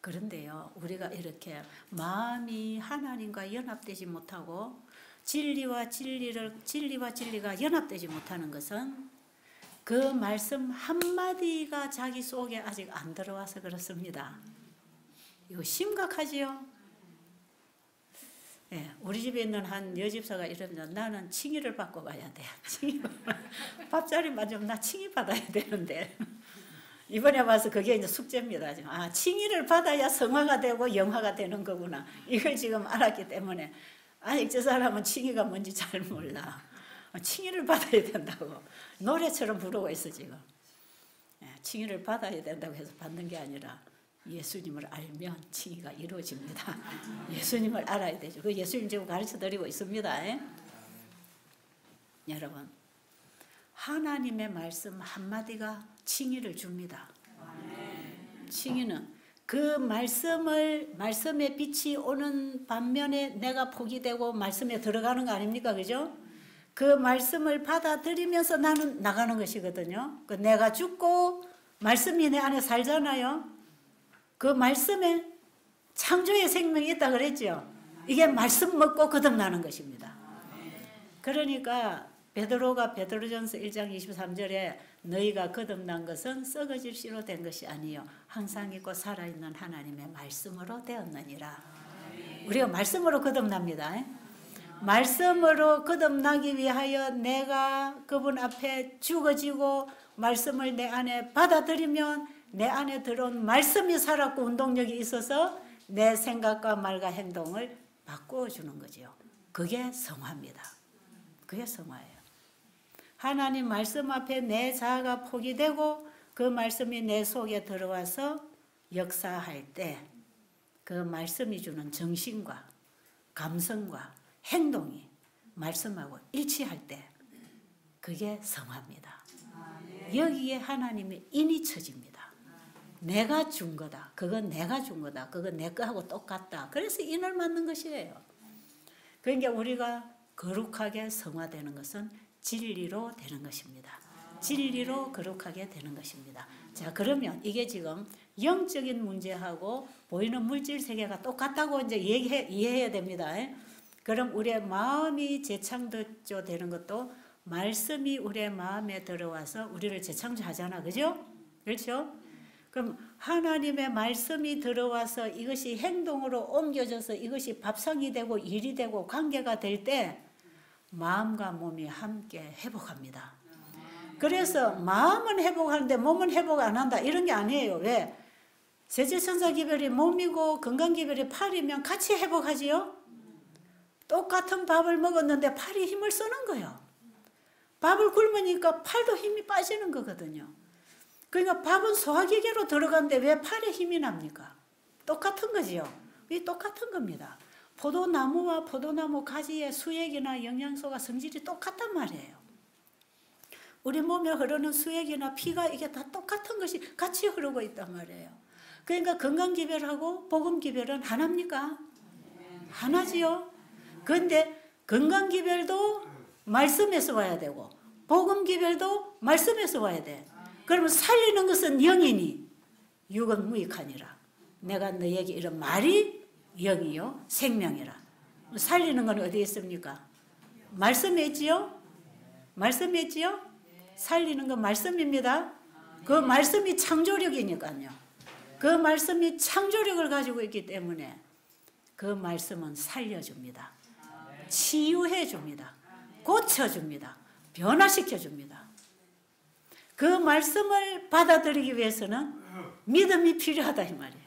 그런데요, 우리가 이렇게 마음이 하나님과 연합되지 못하고 진리와 진리가 연합되지 못하는 것은 그 말씀 한마디가 자기 속에 아직 안 들어와서 그렇습니다. 이거 심각하지요? 예, 우리 집에 있는 한 여집사가 이러면 나는 칭의를 받고 가야 돼. 밥자리만 좀 나 칭의 받아야 되는데. 이번에 와서 그게 이제 숙제입니다. 아, 칭의를 받아야 성화가 되고 영화가 되는 거구나. 이걸 지금 알았기 때문에 아직 저 사람은 칭의가 뭔지 잘 몰라. 칭의를 받아야 된다고 노래처럼 부르고 있어 지금. 칭의를 받아야 된다고 해서 받는 게 아니라 예수님을 알면 칭의가 이루어집니다. 예수님을 알아야 되죠. 그 예수님 지금 가르쳐 드리고 있습니다. 여러분, 하나님의 말씀 한마디가 칭의를 줍니다. 칭의는 그 말씀의 빛이 오는 반면에 내가 복이 되고 말씀에 들어가는 거 아닙니까? 그죠? 그 말씀을 받아들이면서 나는 나가는 것이거든요. 내가 죽고 말씀이 내 안에 살잖아요. 그 말씀에 창조의 생명이 있다 그랬죠. 이게 말씀 먹고 거듭나는 것입니다. 그러니까 베드로가 베드로전서 1장 23절에 너희가 거듭난 것은 썩어질 씨로 된 것이 아니요 항상 있고 살아있는 하나님의 말씀으로 되었느니라. 우리가 말씀으로 거듭납니다. 말씀으로 거듭나기 위하여 내가 그분 앞에 죽어지고 말씀을 내 안에 받아들이면 내 안에 들어온 말씀이 살았고 운동력이 있어서 내 생각과 말과 행동을 바꾸어 주는 거죠. 그게 성화입니다. 그게 성화예요. 하나님 말씀 앞에 내 자아가 포기되고 그 말씀이 내 속에 들어와서 역사할 때 그 말씀이 주는 정신과 감성과 행동이 말씀하고 일치할 때 그게 성화입니다. 여기에 하나님의 인이 쳐집니다. 내가 준 거다. 그건 내가 준 거다. 그건 내 거하고 똑같다. 그래서 인을 맞는 것이에요. 그러니까 우리가 거룩하게 성화되는 것은 진리로 되는 것입니다. 진리로 거룩하게 되는 것입니다. 자, 그러면 이게 지금 영적인 문제하고 보이는 물질 세계가 똑같다고 이제 이해해야 됩니다. 그럼 우리의 마음이 재창조되는 것도 말씀이 우리의 마음에 들어와서 우리를 재창조하잖아. 그죠? 그렇죠? 그럼 하나님의 말씀이 들어와서 이것이 행동으로 옮겨져서 이것이 밥상이 되고 일이 되고 관계가 될 때 마음과 몸이 함께 회복합니다. 그래서 마음은 회복하는데 몸은 회복 안 한다 이런 게 아니에요. 왜? 세제천사 기별이 몸이고 건강 기별이 팔이면 같이 회복하지요. 똑같은 밥을 먹었는데 팔이 힘을 쓰는 거예요. 밥을 굶으니까 팔도 힘이 빠지는 거거든요. 그러니까 밥은 소화기계로 들어가는데 왜 팔에 힘이 납니까? 똑같은 거지요. 이 똑같은 겁니다. 포도나무와 포도나무 가지의 수액이나 영양소가 성질이 똑같단 말이에요. 우리 몸에 흐르는 수액이나 피가 이게 다 똑같은 것이 같이 흐르고 있단 말이에요. 그러니까 건강기별하고 복음기별은 하나입니까? 하나지요. 그런데 건강기별도 말씀에서 와야 되고 복음기별도 말씀에서 와야 돼. 그러면 살리는 것은 영이니 육은 무익하니라. 내가 너에게 이런 말이 영이요 생명이라. 살리는 건 어디에 있습니까? 말씀에 있지요? 말씀에 있지요? 살리는 건 말씀입니다. 그 말씀이 창조력이니까요. 그 말씀이 창조력을 가지고 있기 때문에 그 말씀은 살려줍니다. 치유해줍니다. 고쳐줍니다. 변화시켜줍니다. 그 말씀을 받아들이기 위해서는 믿음이 필요하다 이 말이에요.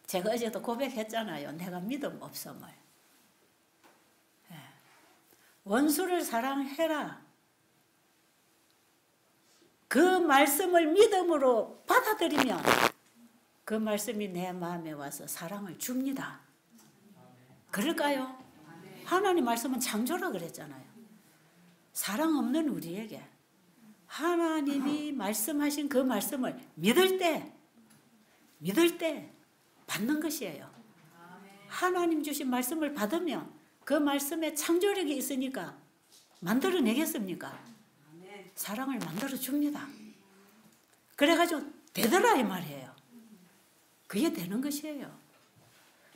제가 어제도 고백했잖아요. 내가 믿음 없음을. 원수를 사랑해라. 그 말씀을 믿음으로 받아들이면 그 말씀이 내 마음에 와서 사랑을 줍니다. 그럴까요? 하나님 말씀은 창조라 그랬잖아요. 사랑 없는 우리에게 하나님이 말씀하신 그 말씀을 믿을 때 받는 것이에요. 하나님 주신 말씀을 받으면 그 말씀에 창조력이 있으니까 만들어내겠습니까? 사랑을 만들어줍니다. 그래가지고 되더라 이 말이에요. 그게 되는 것이에요.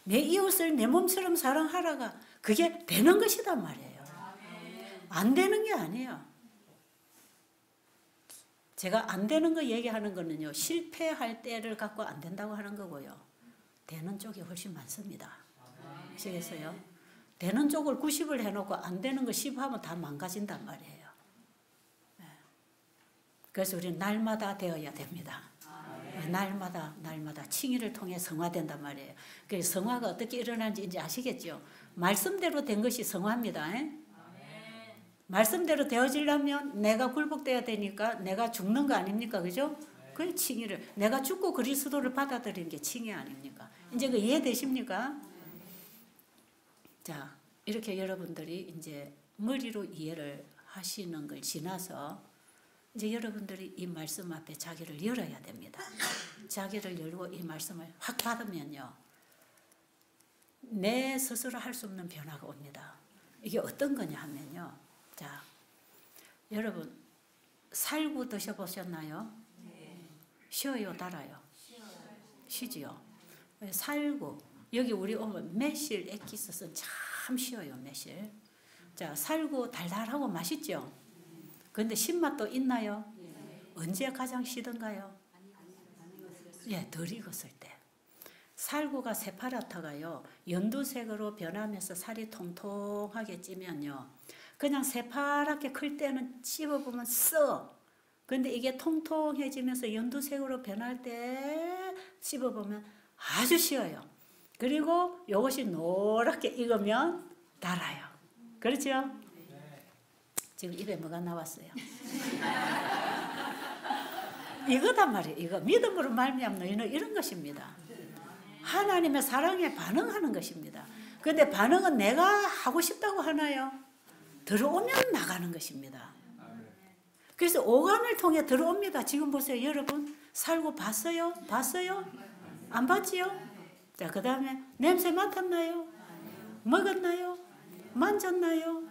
내 이웃을 내 몸처럼 사랑하라가 그게 되는 것이단 말이에요. 안 되는 게 아니에요. 제가 안 되는 거 얘기하는 거는요. 실패할 때를 갖고 안 된다고 하는 거고요. 되는 쪽이 훨씬 많습니다. 아시겠어요? 되는 쪽을 90을 해놓고 안 되는 거 10 하면 다 망가진단 말이에요. 그래서 우리는 날마다 되어야 됩니다. 날마다 칭의를 통해 성화된단 말이에요. 그래서 성화가 어떻게 일어나는지 이제 아시겠죠? 말씀대로 된 것이 성화입니다. 말씀대로 되어지려면 내가 굴복돼야 되니까 내가 죽는 거 아닙니까? 그죠? 그 칭의를 내가 죽고 그리스도를 받아들이는 게 칭의 아닙니까? 이제 그 이해되십니까? 자, 이렇게 여러분들이 이제 머리로 이해를 하시는 걸 지나서 이제 여러분들이 이 말씀 앞에 자기를 열어야 됩니다. 자기를 열고 이 말씀을 확 받으면요. 내 스스로 할 수 없는 변화가 옵니다. 이게 어떤 거냐 하면요. 자, 여러분 살구 드셔보셨나요? 쉬어요, 달아요? 쉬지요. 살구 여기 우리 오면 매실 엑기스는 참 쉬어요. 매실. 자, 살구 달달하고 맛있죠. 그런데 신맛도 있나요? 언제 가장 시던가요? 예, 덜 익었을 때. 살구가 새파랗다가요 연두색으로 변하면서 살이 통통하게 찌면요 그냥 새파랗게 클 때는 씹어보면 써. 근데 이게 통통해지면서 연두색으로 변할 때 씹어보면 아주 쉬워요. 그리고 이것이 노랗게 익으면 달아요. 그렇죠? 지금 입에 뭐가 나왔어요? 이거단 말이에요. 이거 믿음으로 말미암는 너희는 이런 것입니다. 하나님의 사랑에 반응하는 것입니다. 그런데 반응은 내가 하고 싶다고 하나요? 들어오면 나가는 것입니다. 그래서 오감을 통해 들어옵니다. 지금 보세요. 여러분 살고 봤어요? 봤어요? 안 봤지요? 자, 그 다음에 냄새 맡았나요? 먹었나요? 만졌나요?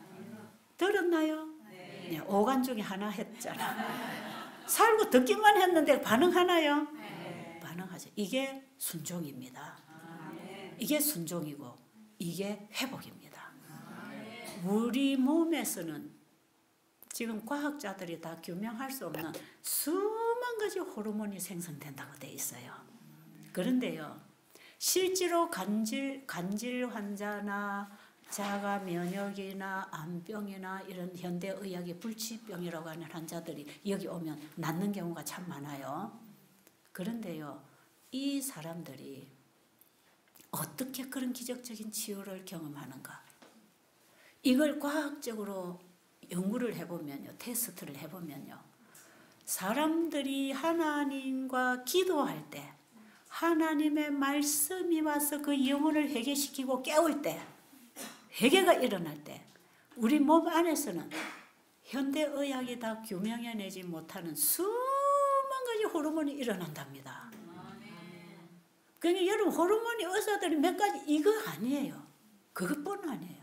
들었나요? 네, 오감 중에 하나 했잖아. 살고 듣기만 했는데 반응하나요? 반응하죠. 이게 순종입니다. 이게 순종이고 이게 회복입니다. 우리 몸에서는 지금 과학자들이 다 규명할 수 없는 수만 가지 호르몬이 생성된다고 돼 있어요. 그런데요, 실제로 간질 환자나 자가 면역이나 암병이나 이런 현대의학의 불치병이라고 하는 환자들이 여기 오면 낫는 경우가 참 많아요. 그런데요, 이 사람들이 어떻게 그런 기적적인 치유를 경험하는가? 이걸 과학적으로 연구를 해보면요, 테스트를 해보면요, 사람들이 하나님과 기도할 때, 하나님의 말씀이 와서 그 영혼을 회개시키고 깨울 때, 회개가 일어날 때 우리 몸 안에서는 현대의학이 다 규명해내지 못하는 수만 가지 호르몬이 일어난답니다. 그러니까 여러분, 호르몬이 의사들이 몇 가지 이거 아니에요. 그것뿐 아니에요.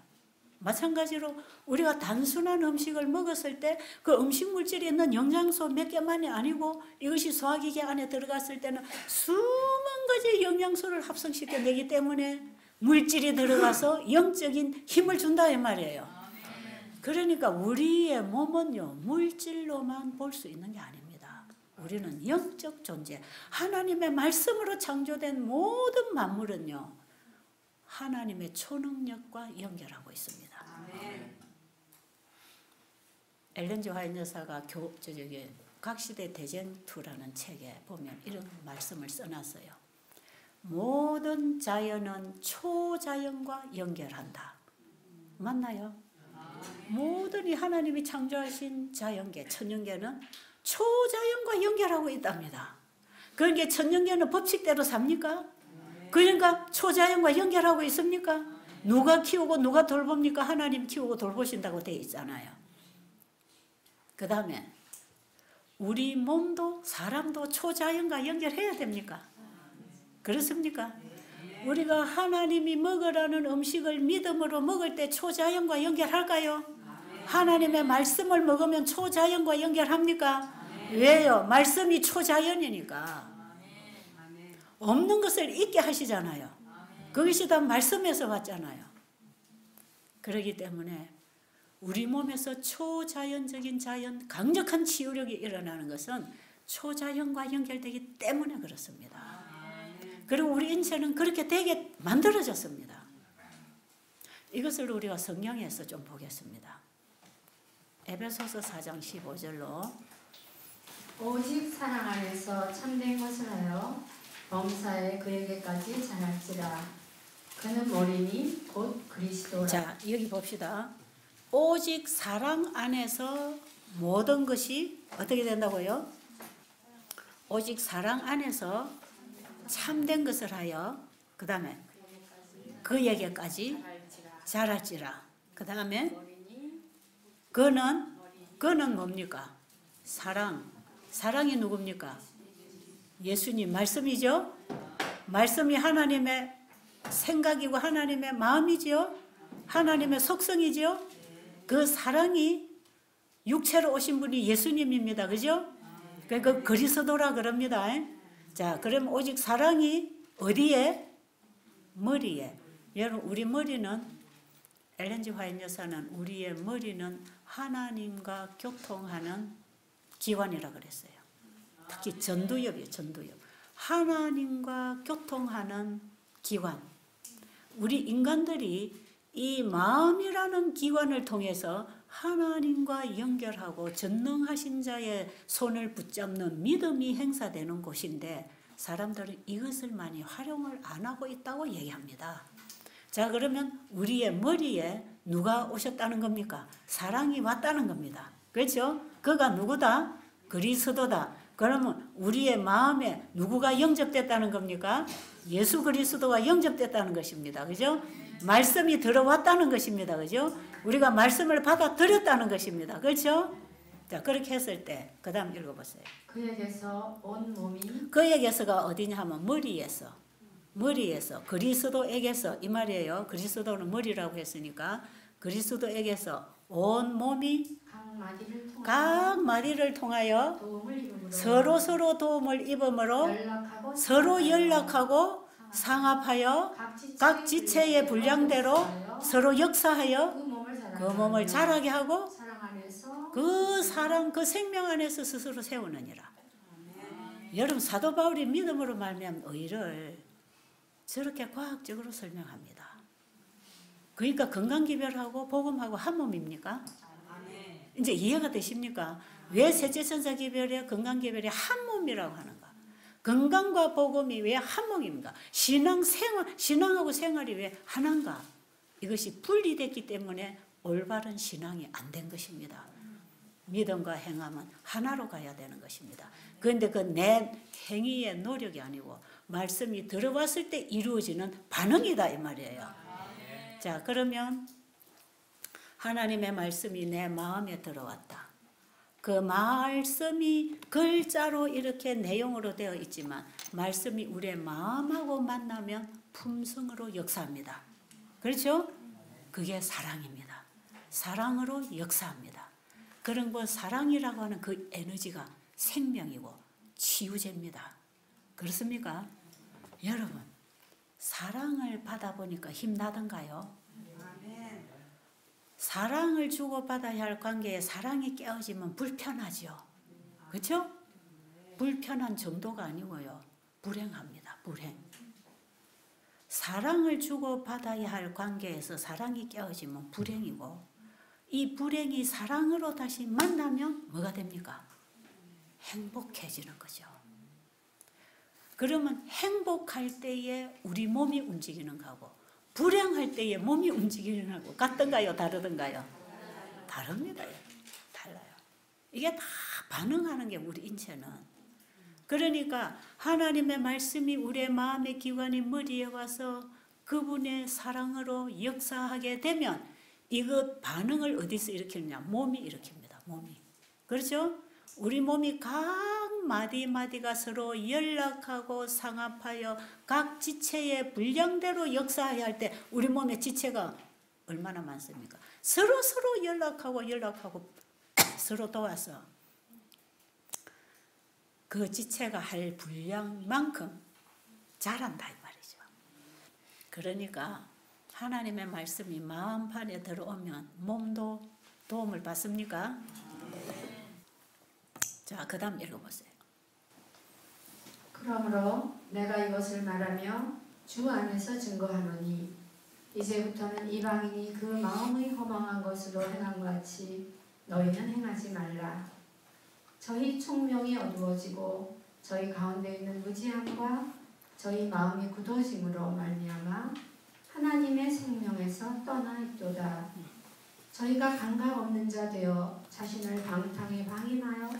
마찬가지로 우리가 단순한 음식을 먹었을 때 그 음식 물질에 있는 영양소 몇 개만이 아니고 이것이 소화기계 안에 들어갔을 때는 수만 가지 영양소를 합성시켜내기 때문에 물질이 들어가서 영적인 힘을 준다 이 말이에요. 그러니까 우리의 몸은요, 물질로만 볼 수 있는 게 아닙니다. 우리는 영적 존재, 하나님의 말씀으로 창조된 모든 만물은요, 하나님의 초능력과 연결하고 있습니다. 엘렌 지 화이트 여사가 각시대 대쟁투라는 책에 보면 이런 말씀을 써놨어요. 모든 자연은 초자연과 연결한다. 맞나요? 모든 이 하나님이 창조하신 자연계, 천연계는 초자연과 연결하고 있답니다. 그러니까 천연계는 법칙대로 삽니까? 그러니까 초자연과 연결하고 있습니까? 누가 키우고 누가 돌봅니까? 하나님 키우고 돌보신다고 되어 있잖아요. 그 다음에 우리 몸도 사람도 초자연과 연결해야 됩니까? 그렇습니까? 우리가 하나님이 먹으라는 음식을 믿음으로 먹을 때 초자연과 연결할까요? 하나님의 말씀을 먹으면 초자연과 연결합니까? 왜요? 말씀이 초자연이니까. 없는 것을 있게 하시잖아요. 그것이 다 말씀에서 왔잖아요. 그렇기 때문에 우리 몸에서 초자연적인 자연, 강력한 치유력이 일어나는 것은 초자연과 연결되기 때문에 그렇습니다. 그리고 우리 인체는 그렇게 되게 만들어졌습니다. 이것을 우리가 성경에서 좀 보겠습니다. 에베소서 4장 15절로 오직 사랑 안에서 참된 것을 하여 범사에 그에게까지 전할지라. 그는 머리니 곧 그리스도라. 자, 여기 봅시다. 오직 사랑 안에서 모든 것이 어떻게 된다고요? 오직 사랑 안에서 참된 것을 하여 그 다음에 그에게까지 자랄지라. 그 다음에 그는 뭡니까? 사랑이 누굽니까? 예수님 말씀이죠. 말씀이 하나님의 생각이고 하나님의 마음이죠. 하나님의 속성이죠. 그 사랑이 육체로 오신 분이 예수님입니다. 그죠? 그 그리스도라 그럽니다. 자, 그럼 오직 사랑이 어디에? 머리에. 여러분, 우리 머리는, 엘렌 지 화이트 여사는 우리의 머리는 하나님과 교통하는 기관이라 그랬어요. 특히 전두엽이에요. 전두엽. 하나님과 교통하는 기관. 우리 인간들이 이 마음이라는 기관을 통해서 하나님과 연결하고 전능하신 자의 손을 붙잡는 믿음이 행사되는 곳인데 사람들은 이것을 많이 활용을 안 하고 있다고 얘기합니다. 자, 그러면 우리의 머리에 누가 오셨다는 겁니까? 사랑이 왔다는 겁니다. 그렇죠? 그가 누구다? 그리스도다. 그러면 우리의 마음에 누구가 영접됐다는 겁니까? 예수 그리스도가 영접됐다는 것입니다. 그죠? 말씀이 들어왔다는 것입니다. 그죠? 우리가 말씀을 받아들였다는 것입니다. 그렇죠? 자, 그렇게 했을 때, 그 다음 읽어보세요. 그에게서 온 몸이 그에게서가 어디냐 하면 머리에서, 그리스도에게서, 이 말이에요. 그리스도는 머리라고 했으니까, 그리스도에게서 온 몸이 각 마디를 통하여 서로 도움을 입음으로 서로 연락하고 상합하여 각 지체의 분량대로 서로 역사하여 그 몸을 자라게 하고 그 사랑, 그 생명 안에서 스스로 세우느니라. 여러분, 사도 바울이 믿음으로 말미암은 의를 저렇게 과학적으로 설명합니다. 그러니까 건강기별하고 복음하고 한 몸입니까? 이제 이해가 되십니까? 왜 셋째 천사 기별에 건강기별이 한 몸이라고 하는가? 건강과 복음이 왜 한 몸입니까? 신앙하고 생활이 왜 하나인가? 이것이 분리됐기 때문에 올바른 신앙이 안 된 것입니다. 믿음과 행함은 하나로 가야 되는 것입니다. 그런데 그 내 행위의 노력이 아니고 말씀이 들어왔을 때 이루어지는 반응이다 이 말이에요. 자, 그러면 하나님의 말씀이 내 마음에 들어왔다. 그 말씀이 글자로 이렇게 내용으로 되어 있지만 말씀이 우리의 마음하고 만나면 품성으로 역사합니다. 그렇죠? 그게 사랑입니다. 사랑으로 역사합니다. 그런 거 사랑이라고 하는 그 에너지가 생명이고 치유제입니다. 그렇습니까? 여러분, 사랑을 받아보니까 힘나던가요? 사랑을 주고받아야 할 관계에 사랑이 깨어지면 불편하죠. 그렇죠? 불편한 정도가 아니고요. 불행합니다. 불행. 사랑을 주고받아야 할 관계에서 사랑이 깨어지면 불행이고 이 불행이 사랑으로 다시 만나면 뭐가 됩니까? 행복해지는 거죠. 그러면 행복할 때에 우리 몸이 움직이는 거고 불행할 때에 몸이 움직이는 거고 같던가요? 다르던가요? 다릅니다. 달라요. 이게 다 반응하는 게 우리 인체는. 그러니까 하나님의 말씀이 우리의 마음의 기관이 머리에 와서 그분의 사랑으로 역사하게 되면 이것 반응을 어디서 일으키느냐? 몸이 일으킵니다. 몸이. 그렇죠? 우리 몸이 각 마디마디가 서로 연락하고 상합하여 각 지체의 분량대로 역사해야 할 때 우리 몸의 지체가 얼마나 많습니까? 서로 연락하고 서로 도와서 그 지체가 할 분량만큼 자란다 이 말이죠. 그러니까 하나님의 말씀이 마음판에 들어오면 몸도 도움을 받습니까? 자, 그 다음 읽어보세요. 그러므로 내가 이것을 말하며 주 안에서 증거하노니 이제부터는 이방인이 그 마음의 허망한 것으로 행한 것 같이 너희는 행하지 말라. 저희 총명이 어두워지고 저희 가운데 있는 무지함과 저희 마음이 굳어짐으로 말미암아 하나님의 생명에서 떠나 있도다. 저희가 감각 없는 자 되어 자신을 방탕에 방임하여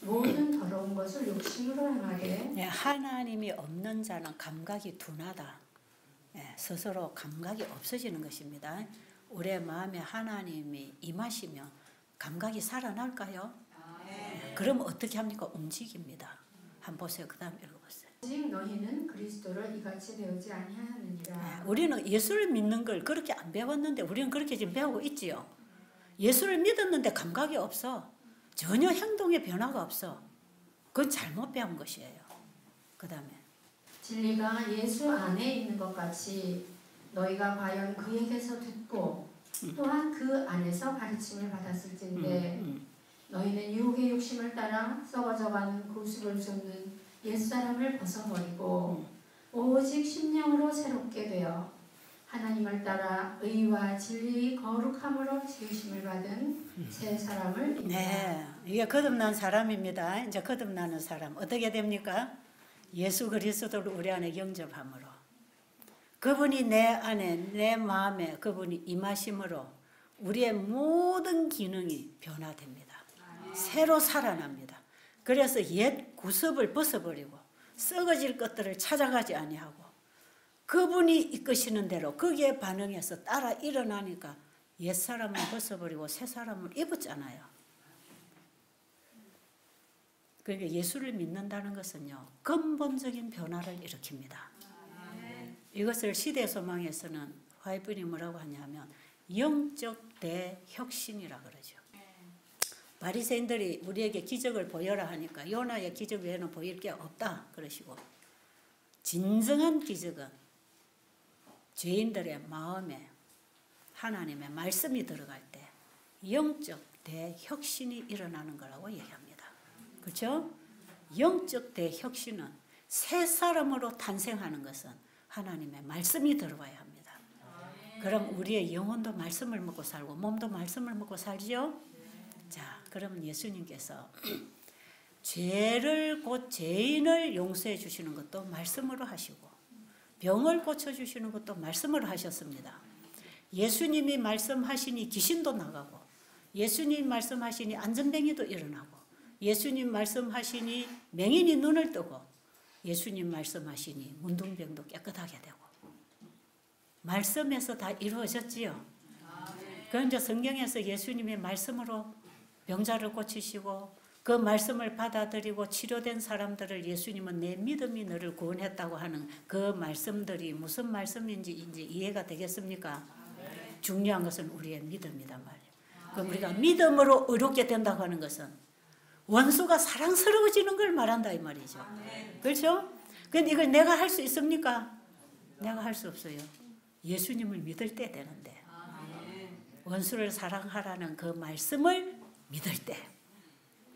모든 더러운 것을 욕심으로 행하되 하나님이 없는 자는 감각이 둔하다. 스스로 감각이 없어지는 것입니다. 우리의 마음에 하나님이 임하시면 감각이 살아날까요? 그럼 어떻게 합니까? 움직입니다. 한번 보세요. 그 다음 읽어보세요. 오직 너희는 그리스도를 이같이 배우지 아니하느니라. 우리는 예수를 믿는 걸 그렇게 안 배웠는데 우리는 그렇게 지금 배우고 있지요. 예수를 믿었는데 감각이 없어. 전혀 행동의 변화가 없어. 그건 잘못 배운 것이에요. 그 다음에 진리가 예수 안에 있는 것 같이 너희가 과연 그에게서 듣고 또한 그 안에서 가르침을 받았을진데 너희는 유혹의 욕심을 따라 썩어져가는 구습을 줍는 옛사람을 벗어버리고 오직 심령으로 새롭게 되어 하나님을 따라 의와 진리의 거룩함으로 지으심을 받은 새 사람을 입다. 네, 이게 거듭난 사람입니다. 이제 거듭나는 사람 어떻게 됩니까? 예수 그리스도를 우리 안에 영접함으로 그분이 내 안에 내 마음에 그분이 임하심으로 우리의 모든 기능이 변화됩니다. 새로 살아납니다. 그래서 옛 구습을 벗어버리고 썩어질 것들을 찾아가지 아니하고 그분이 이끄시는 대로 거기에 반응해서 따라 일어나니까 옛사람을 벗어버리고 새사람을 입었잖아요. 그러니까 예수를 믿는다는 것은요 근본적인 변화를 일으킵니다. 이것을 시대소망에서는 화이트분이 뭐라고 하냐면 영적 대혁신이라 그러죠. 바리새인들이 우리에게 기적을 보여라 하니까 요나의 기적 외에는 보일 게 없다 그러시고 진정한 기적은 죄인들의 마음에 하나님의 말씀이 들어갈 때 영적 대혁신이 일어나는 거라고 얘기합니다. 그렇죠? 영적 대혁신은 새 사람으로 탄생하는 것은 하나님의 말씀이 들어와야 합니다. 그럼 우리의 영혼도 말씀을 먹고 살고 몸도 말씀을 먹고 살죠? 자, 그러면 예수님께서 죄를 곧 죄인을 용서해 주시는 것도 말씀으로 하시고 병을 고쳐주시는 것도 말씀으로 하셨습니다. 예수님이 말씀하시니 귀신도 나가고 예수님 말씀하시니 안전뱅이도 일어나고, 예수님 말씀하시니 맹인이 눈을 뜨고, 예수님 말씀하시니 문둥병도 깨끗하게 되고, 말씀에서 다 이루어졌지요. 그런데 성경에서 예수님의 말씀으로 병자를 고치시고 그 말씀을 받아들이고 치료된 사람들을 예수님은 내 믿음이 너를 구원했다고 하는 그 말씀들이 무슨 말씀인지 이제 이해가 되겠습니까? 중요한 것은 우리의 믿음이단 말이에요. 그럼 우리가 믿음으로 의롭게 된다고 하는 것은 원수가 사랑스러워지는 걸 말한다 이 말이죠. 그렇죠? 근데 이걸 내가 할 수 있습니까? 내가 할 수 없어요. 예수님을 믿을 때 되는데, 원수를 사랑하라는 그 말씀을 믿을 때,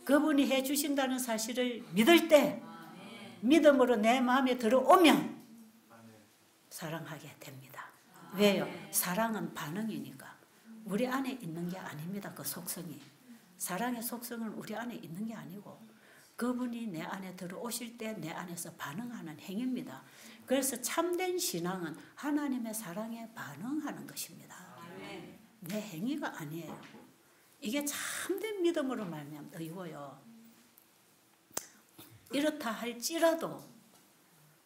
그분이 해주신다는 사실을 믿을 때, 믿음으로 내 마음에 들어오면 사랑하게 됩니다. 왜요? 사랑은 반응이니까. 우리 안에 있는 게 아닙니다. 그 속성이. 사랑의 속성은 우리 안에 있는 게 아니고 그분이 내 안에 들어오실 때 내 안에서 반응하는 행위입니다. 그래서 참된 신앙은 하나님의 사랑에 반응하는 것입니다. 내 행위가 아니에요. 이게 참된 믿음으로 말미암아 의고요. 이렇다 할지라도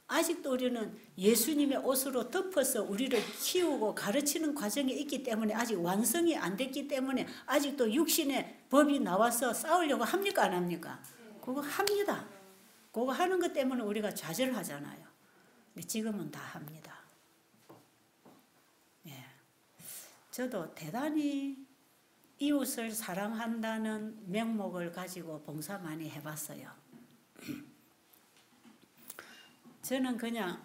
아직도 우리는 예수님의 옷으로 덮어서 우리를 키우고 가르치는 과정이 있기 때문에 아직 완성이 안 됐기 때문에 아직도 육신의 법이 나와서 싸우려고 합니까 안 합니까? 그거 합니다. 그거 하는 것 때문에 우리가 좌절하잖아요. 근데 지금은 다 합니다. 예. 저도 대단히 이웃을 사랑한다는 명목을 가지고 봉사 많이 해봤어요. 저는 그냥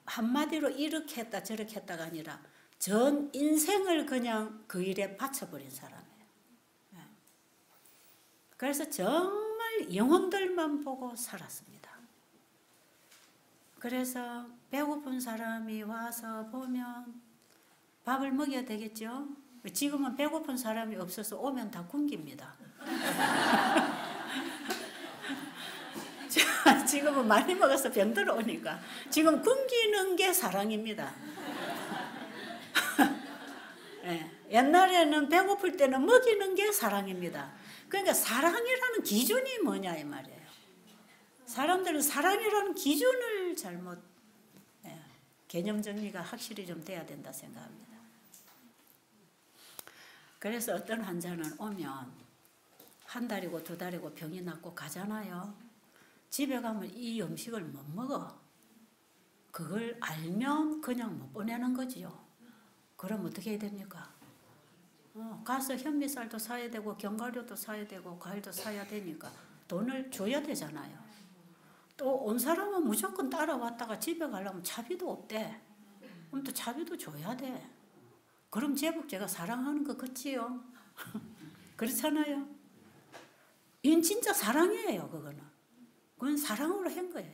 한마디로 이렇게 했다 저렇게 했다가 아니라 전 인생을 그냥 그 일에 바쳐버린 사람이에요. 그래서 정말 영혼들만 보고 살았습니다. 그래서 배고픈 사람이 와서 보면 밥을 먹여야 되겠죠. 지금은 배고픈 사람이 없어서 오면 다 굶깁니다. 지금은 많이 먹어서 병들어 오니까 지금 굶기는 게 사랑입니다. 네. 옛날에는 배고플 때는 먹이는 게 사랑입니다. 그러니까 사랑이라는 기준이 뭐냐 이 말이에요. 사람들은 사랑이라는 기준을 잘못 개념 정리가 확실히 좀 돼야 된다 생각합니다. 그래서 어떤 환자는 오면 한 달이고 두 달이고 병이 낫고 가잖아요. 집에 가면 이 음식을 못 먹어. 그걸 알면 그냥 못 보내는 거지요. 그럼 어떻게 해야 됩니까? 가서 현미쌀도 사야 되고 견과류도 사야 되고 과일도 사야 되니까 돈을 줘야 되잖아요. 또 온 사람은 무조건 따라왔다가 집에 가려면 차비도 없대. 그럼 또 차비도 줘야 돼. 그럼 제법 제가 사랑하는 것 같지요? 그렇잖아요. 이건 진짜 사랑이에요. 그건 사랑으로 한 거예요.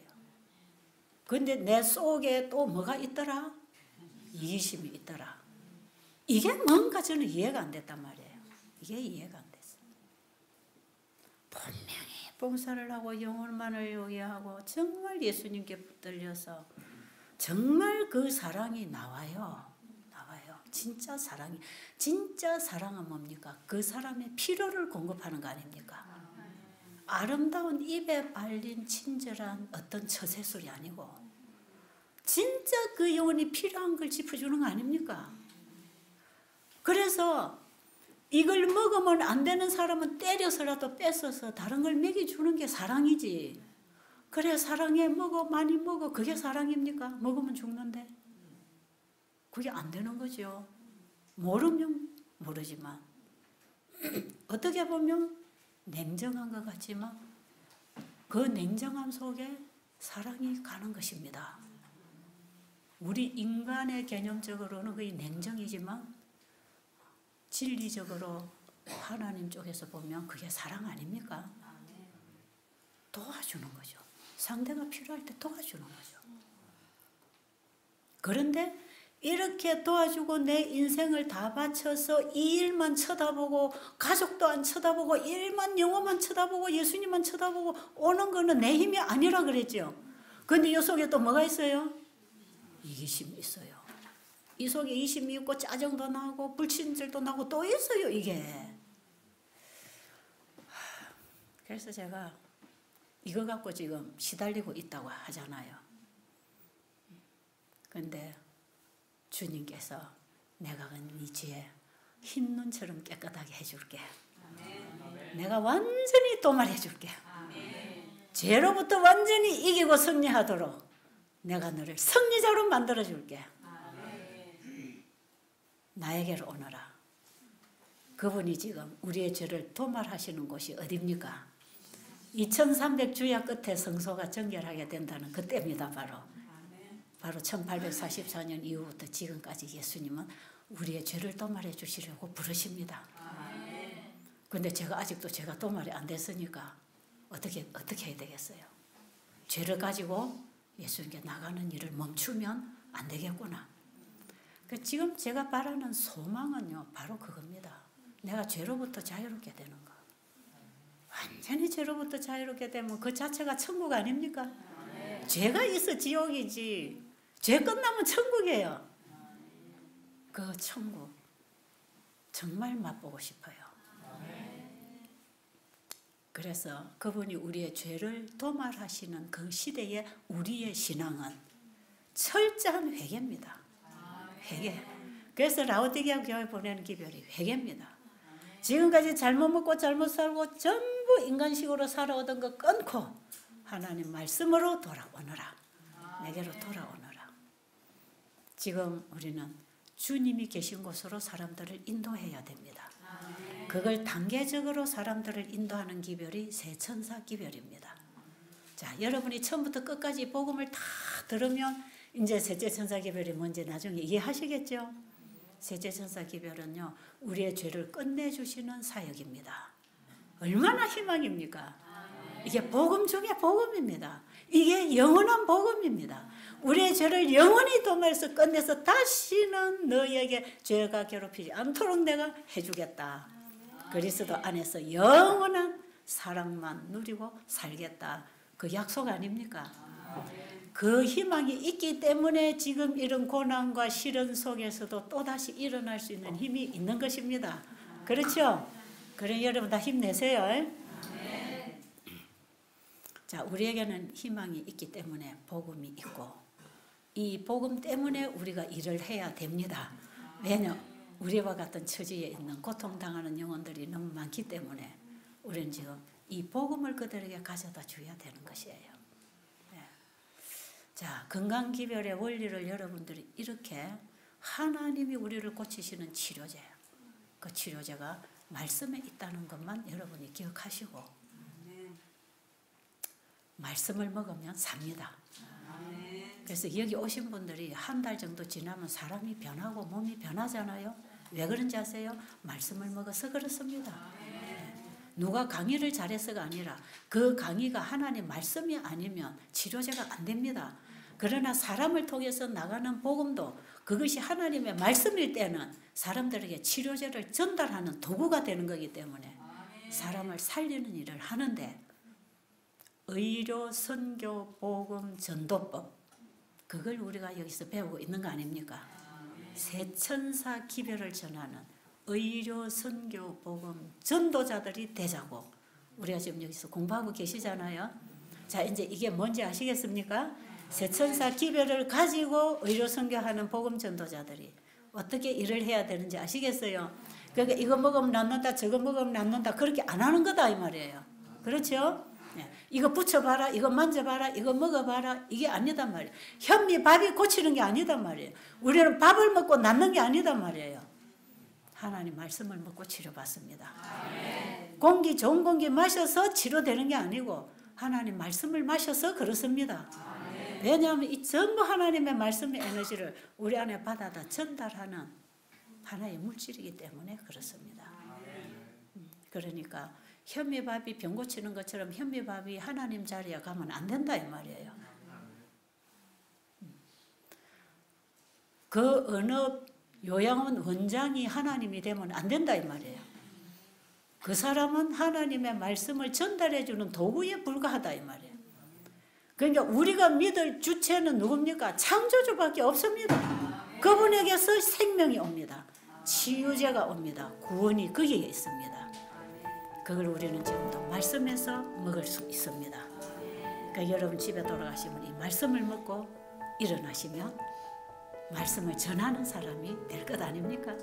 그런데 내 속에 또 뭐가 있더라? 이기심이 있더라. 이게 뭔가 저는 이해가 안 됐단 말이에요. 이게 이해가 안 됐어요. 분명히 봉사를 하고 영혼만을 요구하고 정말 예수님께 붙들려서 정말 그 사랑이 나와요. 진짜 사랑이. 진짜 사랑은 뭡니까? 그 사람의 필요를 공급하는 거 아닙니까? 아름다운 입에 발린 친절한 어떤 처세술이 아니고 진짜 그 영혼이 필요한 걸 짚어주는 거 아닙니까? 그래서 이걸 먹으면 안 되는 사람은 때려서라도 뺏어서 다른 걸 먹여주는 게 사랑이지. 그래 사랑해 먹어 많이 먹어 그게 사랑입니까? 먹으면 죽는데. 그게 안 되는 거죠. 모르면 모르지만 어떻게 보면 냉정한 것 같지만 그 냉정함 속에 사랑이 가는 것입니다. 우리 인간의 개념적으로는 그게 냉정이지만 진리적으로 하나님 쪽에서 보면 그게 사랑 아닙니까? 도와주는 거죠. 상대가 필요할 때 도와주는 거죠. 그런데 이렇게 도와주고 내 인생을 다 바쳐서 이 일만 쳐다보고 가족도 안 쳐다보고 일만 영어만 쳐다보고 예수님만 쳐다보고 오는 거는 내 힘이 아니라 그랬죠. 그런데 이 속에 또 뭐가 있어요? 이기심이 있어요. 이 속에 이심이 있고 짜증도 나고 불친절도 나고 또 있어요 이게. 그래서 제가 이거 갖고 지금 시달리고 있다고 하잖아요. 그런데 주님께서 내가 네 죄 흰 눈처럼 깨끗하게 해줄게. 내가 완전히 도말해줄게. 죄로부터 완전히 이기고 승리하도록 내가 너를 승리자로 만들어줄게. 나에게로 오너라. 그분이 지금 우리의 죄를 도말하시는 곳이 어디입니까? 2300주야 끝에 성소가 정결하게 된다는 그때입니다. 바로 1844년 이후부터 지금까지 예수님은 우리의 죄를 도말해 주시려고 부르십니다. 그런데 제가 아직도 제가 도말이 안 됐으니까 어떻게 해야 되겠어요? 죄를 가지고 예수님께 나가는 일을 멈추면 안 되겠구나. 지금 제가 바라는 소망은요, 바로 그겁니다. 내가 죄로부터 자유롭게 되는 거. 완전히 죄로부터 자유롭게 되면 그 자체가 천국 아닙니까? 죄가 있어 지옥이지. 죄 끝나면 천국이에요. 그 천국 정말 맛보고 싶어요. 그래서 그분이 우리의 죄를 도말하시는 그 시대에 우리의 신앙은 철저한 회개입니다. 회개. 그래서 라오디게아 교회 보내는 기별이 회개입니다. 지금까지 잘못 먹고 잘못 살고 전부 인간식으로 살아오던 거 끊고 하나님 말씀으로 돌아오너라. 내게로 돌아오너라. 지금 우리는 주님이 계신 곳으로 사람들을 인도해야 됩니다. 그걸 단계적으로 사람들을 인도하는 기별이 세천사 기별입니다. 자, 여러분이 처음부터 끝까지 복음을 다 들으면 이제 셋째 천사 기별이 뭔지 나중에 이해하시겠죠? 셋째 천사 기별은요, 우리의 죄를 끝내주시는 사역입니다. 얼마나 희망입니까? 이게 복음 중에 복음입니다. 이게 영원한 복음입니다. 우리의 죄를 영원히 도말해서 끝내서 다시는 너희에게 죄가 괴롭히지 않도록 내가 해주겠다. 그리스도 안에서 영원한 사랑만 누리고 살겠다. 그 약속 아닙니까? 그 희망이 있기 때문에 지금 이런 고난과 시련 속에서도 또다시 일어날 수 있는 힘이 있는 것입니다. 그렇죠? 그래 여러분 다 힘내세요. 자, 우리에게는 희망이 있기 때문에 복음이 있고 이 복음 때문에 우리가 일을 해야 됩니다. 왜냐? 우리와 같은 처지에 있는 고통당하는 영혼들이 너무 많기 때문에 우리는 지금 이 복음을 그들에게 가져다 줘야 되는 것이에요. 자, 건강기별의 원리를 여러분들이 이렇게 하나님이 우리를 고치시는 치료제, 그 치료제가 말씀에 있다는 것만 여러분이 기억하시고 말씀을 먹으면 삽니다. 그래서 여기 오신 분들이 한 달 정도 지나면 사람이 변하고 몸이 변하잖아요. 왜 그런지 아세요? 말씀을 먹어서 그렇습니다. 누가 강의를 잘해서가 아니라 그 강의가 하나님 말씀이 아니면 치료제가 안 됩니다. 그러나 사람을 통해서 나가는 복음도 그것이 하나님의 말씀일 때는 사람들에게 치료제를 전달하는 도구가 되는 거기 때문에 사람을 살리는 일을 하는데 의료, 선교, 복음, 전도법 그걸 우리가 여기서 배우고 있는 거 아닙니까? 세천사 기별을 전하는 의료, 선교, 복음, 전도자들이 되자고 우리가 지금 여기서 공부하고 계시잖아요. 자, 이제 이게 뭔지 아시겠습니까? 세천사 기별을 가지고 의료, 선교하는 복음 전도자들이 어떻게 일을 해야 되는지 아시겠어요? 그러니까 이거 먹으면 낫는다, 저거 먹으면 낫는다 그렇게 안 하는 거다 이 말이에요. 그렇죠? 이거 붙여봐라, 이거 만져봐라, 이거 먹어봐라 이게 아니단 말이에요. 현미 밥이 고치는 게 아니단 말이에요. 우리는 밥을 먹고 낫는 게 아니단 말이에요. 하나님 말씀을 먹고 치료받습니다. 공기 좋은 공기 마셔서 치료되는 게 아니고 하나님 말씀을 마셔서 그렇습니다. 왜냐하면 이 전부 하나님의 말씀의 에너지를 우리 안에 받아다 전달하는 하나의 물질이기 때문에 그렇습니다. 그러니까 현미밥이 병 고치는 것처럼 현미밥이 하나님 자리에 가면 안 된다 이 말이에요. 그 어느 요양원 원장이 하나님이 되면 안 된다 이 말이에요. 그 사람은 하나님의 말씀을 전달해 주는 도구에 불과하다 이 말이에요. 그러니까 우리가 믿을 주체는 누굽니까? 창조주밖에 없습니다. 그분에게서 생명이 옵니다. 치유제가 옵니다. 구원이 거기에 있습니다. 그걸 우리는 지금도 말씀에서 먹을 수 있습니다. 그러니까 여러분 집에 돌아가시면 이 말씀을 먹고 일어나시면 말씀을 전하는 사람이 될 것 아닙니까?